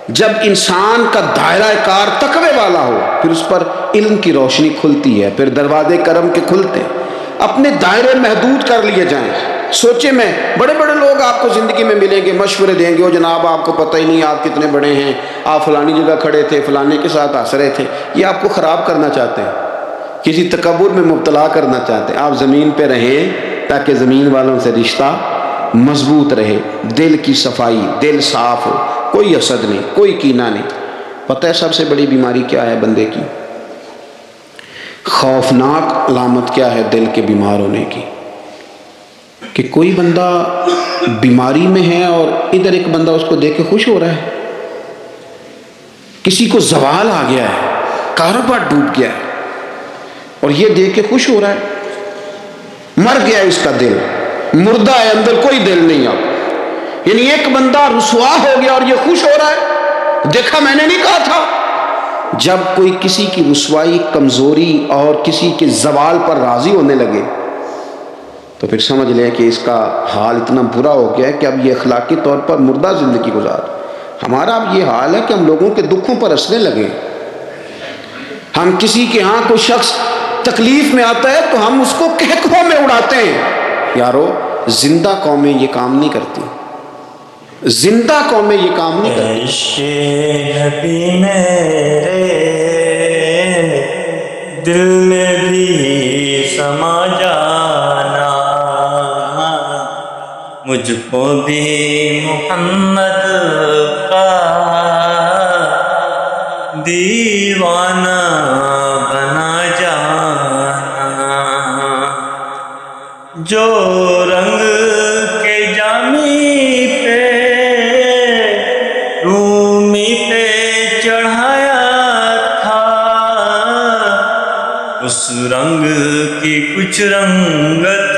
جب انسان کا دائرہ کار تقوی والا ہو پھر اس پر علم کی روشنی کھلتی ہے، پھر دروازے کرم کے کھلتے ہیں. اپنے دائرے محدود کر لیے جائیں. سوچیں میں بڑے بڑے لوگ آپ کو زندگی میں ملیں گے، مشورے دیں گے، وہ جناب آپ کو پتہ ہی نہیں آپ کتنے بڑے ہیں، آپ فلانی جگہ کھڑے تھے، فلانے کے ساتھ ہنس رہے تھے. یہ آپ کو خراب کرنا چاہتے ہیں، کسی تکبر میں مبتلا کرنا چاہتے ہیں. آپ زمین پہ رہیں تاکہ زمین والوں سے رشتہ مضبوط رہے. دل کی صفائی، دل صاف ہو، کوئی حسد نہیں، کوئی کینہ نہیں. پتہ ہے سب سے بڑی بیماری کیا ہے بندے کی؟ خوفناک علامت کیا ہے دل کے بیمار ہونے کی؟ کہ کوئی بندہ بیماری میں ہے اور ادھر ایک بندہ اس کو دیکھ کے خوش ہو رہا ہے، کسی کو زوال آ گیا ہے، کاروبار ڈوب گیا ہے اور یہ دیکھ کے خوش ہو رہا ہے، مر گیا اس کا دل، مردہ ہے، اندر کوئی دل نہیں اب۔ یعنی ایک بندہ رسوا ہو گیا اور یہ خوش ہو رہا ہے، دیکھا میں نے نہیں کہا تھا۔ جب کوئی کسی کی رسوائی، کمزوری اور کسی کے زوال پر راضی ہونے لگے تو پھر سمجھ لیں کہ اس کا حال اتنا برا ہو گیا ہے کہ اب یہ اخلاقی طور پر مردہ زندگی گزار۔ ہمارا اب یہ حال ہے کہ ہم لوگوں کے دکھوں پر ہنسنے لگے۔ ہم کسی کے ہاں کوئی شخص تکلیف میں آتا ہے تو ہم اس کو کہکہوں میں اڑاتے ہیں۔ یارو زندہ قومیں یہ کام نہیں کرتی، زندہ قومیں یہ کام نہیں کرتی۔ عشق نبی میرے دل میں بھی سما جانا، مجھ کو بھی محمد کا دیوانہ بنا جانا، جو رنگ کے جامی پہ رومی پہ چڑھایا تھا، اس رنگ کی کچھ رنگت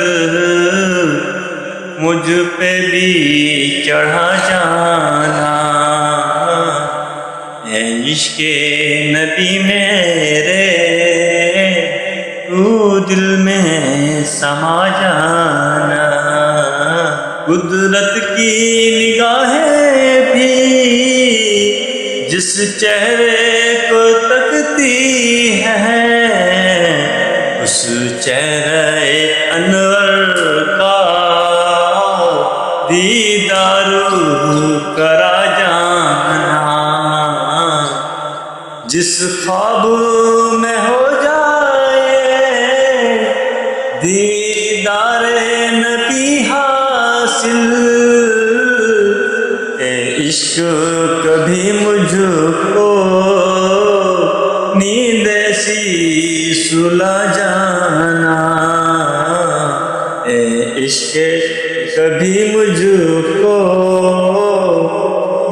مجھ پہ بھی چڑھا جانا۔ اے عشق نبی میرے تو دل میں سما جانا، قدرت کی نگاہیں بھی جس چہرے کو تکتی ہے، اس چہرے انور کا دیدار کرا جانا، جس خواب میں ہو جائے دیدار نبی حاصل، اے عشق کبھی مجھ کو نیند ایسی سلا جانا، اے عشق کبھی مجھ کو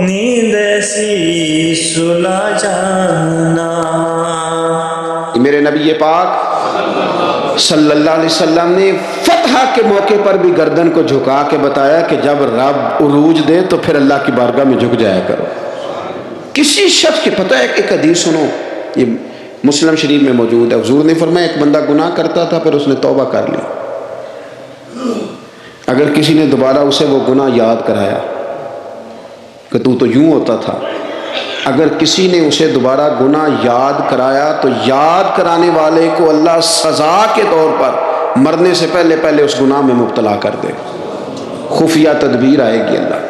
نیند ایسی سلا جانا۔ میرے نبی پاک صلی اللہ علیہ وسلم نے فتح کے موقع پر بھی گردن کو جھکا کے بتایا کہ جب رب عروج دے تو پھر اللہ کی بارگاہ میں جھک جایا کرو۔ کسی شخص کے پتہ ہے ایک حدیث سنو، یہ مسلم شریف میں موجود ہے، حضور نے فرمایا ایک بندہ گناہ کرتا تھا پھر اس نے توبہ کر لی، اگر کسی نے دوبارہ اسے وہ گناہ یاد کرایا کہ تو یوں ہوتا تھا، اگر کسی نے اسے دوبارہ گناہ یاد کرایا تو یاد کرانے والے کو اللہ سزا کے طور پر مرنے سے پہلے پہلے اس گناہ میں مبتلا کر دے، خفیہ تدبیر آئے گی اللہ۔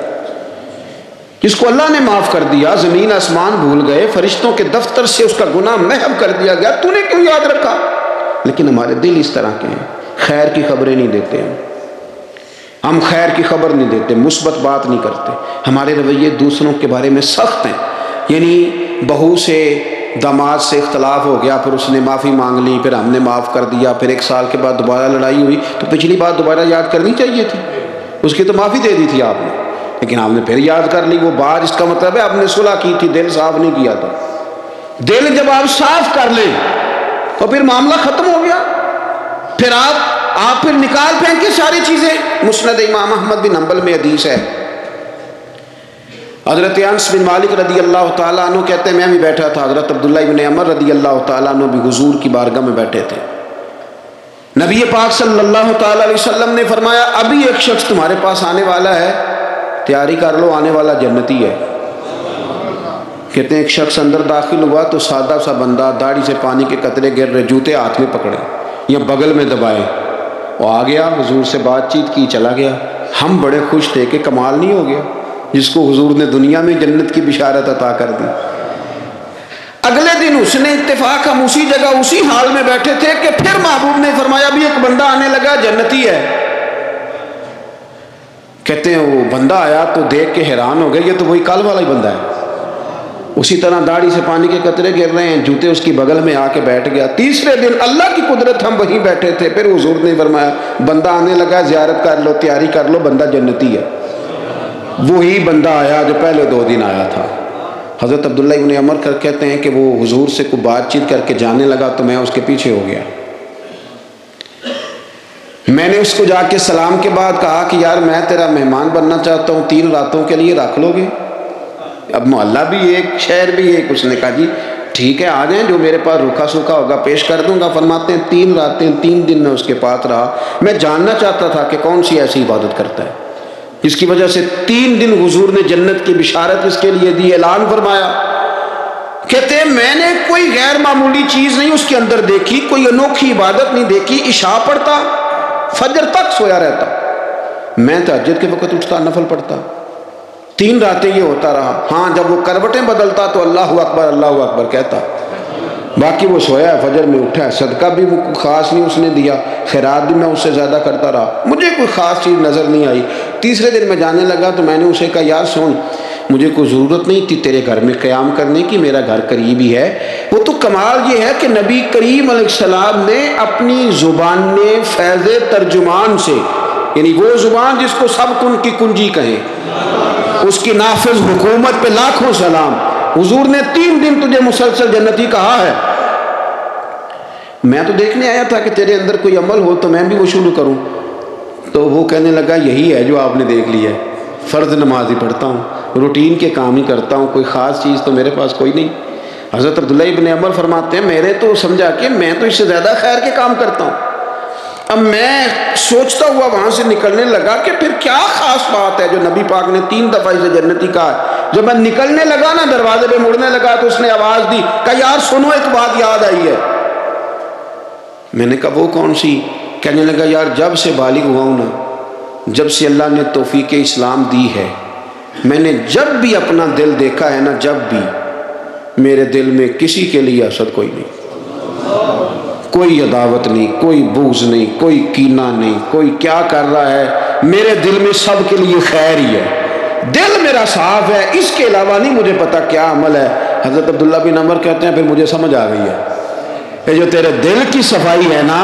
جس کو اللہ نے معاف کر دیا، زمین آسمان بھول گئے، فرشتوں کے دفتر سے اس کا گناہ محو کر دیا گیا، تو نے کیوں یاد رکھا؟ لیکن ہمارے دل اس طرح کے ہیں، خیر کی خبریں نہیں دیتے ہم خیر کی خبر نہیں دیتے، مثبت بات نہیں کرتے، ہمارے رویے دوسروں کے بارے میں سخت ہیں۔ یعنی بہو سے داماد سے اختلاف ہو گیا، پھر اس نے معافی مانگ لی، پھر ہم نے معاف کر دیا، پھر ایک سال کے بعد دوبارہ لڑائی ہوئی تو پچھلی بات دوبارہ یاد کرنی چاہیے تھی، اس کی تو معافی دے دی تھی آپ نے، لیکن آپ نے پھر یاد کر لی وہ بات، اس کا مطلب ہے آپ نے صلح کی تھی، دل صاف نہیں کیا تھا۔ دل جب آپ صاف کر لیں تو پھر معاملہ ختم ہو گیا، پھر آپ پھر نکال پھینکے ساری چیزیں۔ مسند امام احمد بن حنبل میں حدیث ہے، حضرت انس بن مالک رضی اللہ تعالیٰ عنہ کہتے ہیں میں بھی بیٹھا تھا، حضرت عبداللہ بن عمر رضی اللہ تعالیٰ عنہ بھی حضور کی بارگاہ میں بیٹھے تھے، نبی پاک صلی اللہ تعالیٰ علیہ وسلم نے فرمایا ابھی ایک شخص تمہارے پاس آنے والا ہے، تیاری کر لو، آنے والا جنتی ہے۔ کہتے ہیں ایک شخص اندر داخل ہوا تو سادہ سا بندہ، داڑھی سے پانی کے قطرے گر رہے، جوتے ہاتھ میں پکڑے یا بغل میں دبائے، وہ آ گیا حضور سے بات چیت کی، چلا گیا۔ ہم بڑے خوش تھے کہ کمال نہیں ہو گیا، جس کو حضور نے دنیا میں جنت کی بشارت عطا کر دی۔ اگلے دن اس نے اتفاق، ہم اسی جگہ اسی حال میں بیٹھے تھے کہ پھر محبوب نے فرمایا ابھی ایک بندہ آنے لگا، جنتی ہے۔ کہتے ہیں وہ بندہ آیا تو دیکھ کے حیران ہو گئے، یہ تو وہی کل والا ہی بندہ ہے، اسی طرح داڑھی سے پانی کے قطرے گر رہے ہیں، جوتے اس کی بغل میں آ کے بیٹھ گیا۔ تیسرے دن اللہ کی قدرت ہم وہیں بیٹھے تھے، پھر حضور نے فرمایا بندہ آنے لگا، زیارت کر لو، تیاری کر لو، بندہ جنتی ہے۔ وہی بندہ آیا جو پہلے 2 دن آیا تھا۔ حضرت عبداللہ ابن عمر کہتے ہیں کہ وہ حضور سے کوئی بات چیت کر کے جانے لگا تو میں اس کے پیچھے ہو گیا۔ میں نے اس کو جا کے سلام کے بعد کہا کہ یار میں تیرا مہمان بننا چاہتا ہوں، 3 راتوں کے لیے رکھ لو گے؟ اب محلہ بھی ایک، شہر بھی ایک۔ اس نے کہا جی ٹھیک ہے، آ جائیں، جو میرے پاس روکھا سوکھا ہوگا پیش کر دوں گا۔ فرماتے ہیں 3 راتیں 3 دن میں اس کے پاس رہا۔ میں جاننا چاہتا تھا کہ کون سی ایسی عبادت کرتا ہے جس کی وجہ سے 3 دن حضور نے جنت کی بشارت اس کے لیے دی، اعلان فرمایا۔ کہتے ہیں میں نے کوئی غیر معمولی چیز نہیں اس کے اندر دیکھی، کوئی انوکھی عبادت نہیں دیکھی۔ عشاء پڑھتا، فجر تک سویا رہتا، میں تہجد کے وقت اٹھتا، نفل پڑھتا۔ 3 راتیں یہ ہوتا رہا۔ ہاں جب وہ کروٹیں بدلتا تو اللہ اکبر کہتا، باقی وہ سویا ہے، فجر میں اٹھا ہے۔ صدقہ بھی خاص نہیں اس نے دیا، خیرات بھی میں اس سے زیادہ کرتا رہا، مجھے کوئی خاص چیز نظر نہیں آئی۔ تیسرے دن میں جانے لگا تو میں نے اسے کہا یار سن، مجھے کوئی ضرورت نہیں تھی تیرے گھر میں قیام کرنے کی، میرا گھر قریب ہی ہے۔ وہ تو کمال یہ ہے کہ نبی کریم علیہ السلام نے اپنی زبان نے فیض ترجمان سے، یعنی وہ زبان جس کو سب کن کی کنجی کہیں، اس کی نافذ حکومت پہ لاکھوں سلام، حضور نے 3 دن تجھے مسلسل جنتی کہا ہے۔ میں تو دیکھنے آیا تھا کہ تیرے اندر کوئی عمل ہو تو میں بھی وہ شروع کروں۔ تو وہ کہنے لگا یہی ہے جو آپ نے دیکھ لیا ہے، فرض نماز ہی پڑھتا ہوں، روٹین کے کام ہی کرتا ہوں، کوئی خاص چیز تو میرے پاس کوئی نہیں۔ حضرت عبداللہ ابن عمر فرماتے ہیں میرے تو سمجھا کہ میں تو اس سے زیادہ خیر کے کام کرتا ہوں۔ اب میں سوچتا ہوا وہاں سے نکلنے لگا کہ پھر کیا خاص بات ہے جو نبی پاک نے 3 دفعہ اسے جنتی کہا ہے۔ جب میں نکلنے لگا نا، دروازے پہ مڑنے لگا تو اس نے آواز دی کہ یار سنو، ایک بات یاد آئی ہے۔ میں نے کہا وہ کون سی؟ کہنے لگا یار جب سے بالغ ہوا ہوں نا، جب سے اللہ نے توفیق اسلام دی ہے، میں نے جب بھی اپنا دل دیکھا ہے نا، جب بھی میرے دل میں کسی کے لیے حسد کوئی نہیں، کوئی عداوت نہیں، کوئی بغض نہیں، کوئی کینہ نہیں، کوئی کیا کر رہا ہے، میرے دل میں سب کے لیے خیر ہی ہے، دل میرا صاف ہے، اس کے علاوہ نہیں مجھے پتا کیا عمل ہے۔ حضرت عبداللہ بن عمر کہتے ہیں پھر مجھے سمجھ آ گئی ہے کہ جو تیرے دل کی صفائی ہے نا،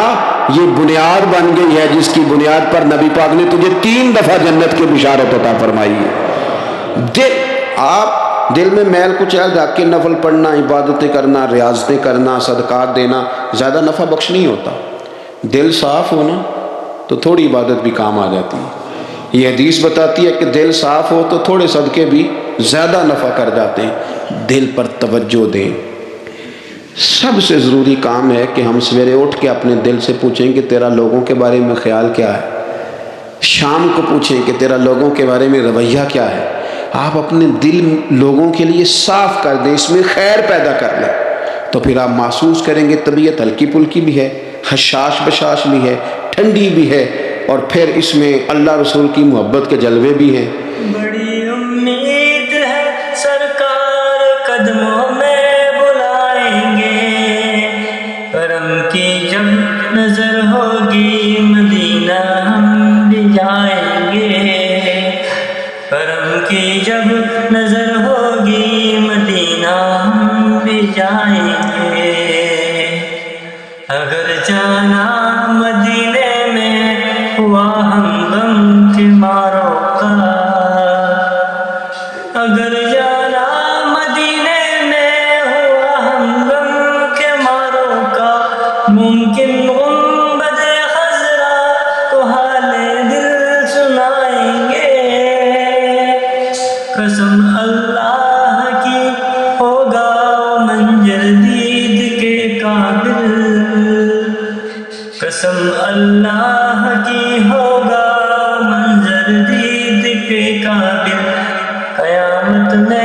یہ بنیاد بن گئی ہے جس کی بنیاد پر نبی پاک نے تجھے 3 دفعہ جنت کی بشارت عطا فرمائی ہے۔ دل، آپ دل میں میل کچیل رکھ کے نفل پڑھنا، عبادتیں کرنا، ریاضتیں کرنا، صدقات دینا زیادہ نفع بخش نہیں ہوتا۔ دل صاف ہونا تو تھوڑی عبادت بھی کام آ جاتی ہے۔ یہ حدیث بتاتی ہے کہ دل صاف ہو تو تھوڑے صدقے بھی زیادہ نفع کر جاتے ہیں۔ دل پر توجہ دیں۔ سب سے ضروری کام ہے کہ ہم سویرے اٹھ کے اپنے دل سے پوچھیں کہ تیرا لوگوں کے بارے میں خیال کیا ہے، شام کو پوچھیں کہ تیرا لوگوں کے بارے میں رویہ کیا ہے۔ آپ اپنے دل لوگوں کے لیے صاف کر دیں، اس میں خیر پیدا کر لیں، تو پھر آپ محسوس کریں گے طبیعت ہلکی پھلکی بھی ہے، حشاش بشاش بھی ہے، ٹھنڈی بھی ہے، اور پھر اس میں اللہ رسول کی محبت کے جلوے بھی ہیں۔ بڑی امید ہے سرکار قدموں میں بلائیں گے، کرم کی جب نظر ہوگی مدینہ ہم بھی جائیں گے، کرم کی جب نظر ہوگی مدینہ ہم بھی جائیں گے، اگر جانا مدینے میں ہوا ہم غم کے ماروں کا، اگر جانا مدینے میں ہوا ہم غم کے ماروں کا، ممکن گنبد خضرا کو حال دل سنائیں گے، قسم اللہ کی ہوگا منظر دید کے قابل، قسم اللہ کی ہوگا منظر دید کے قابل، قیامت میں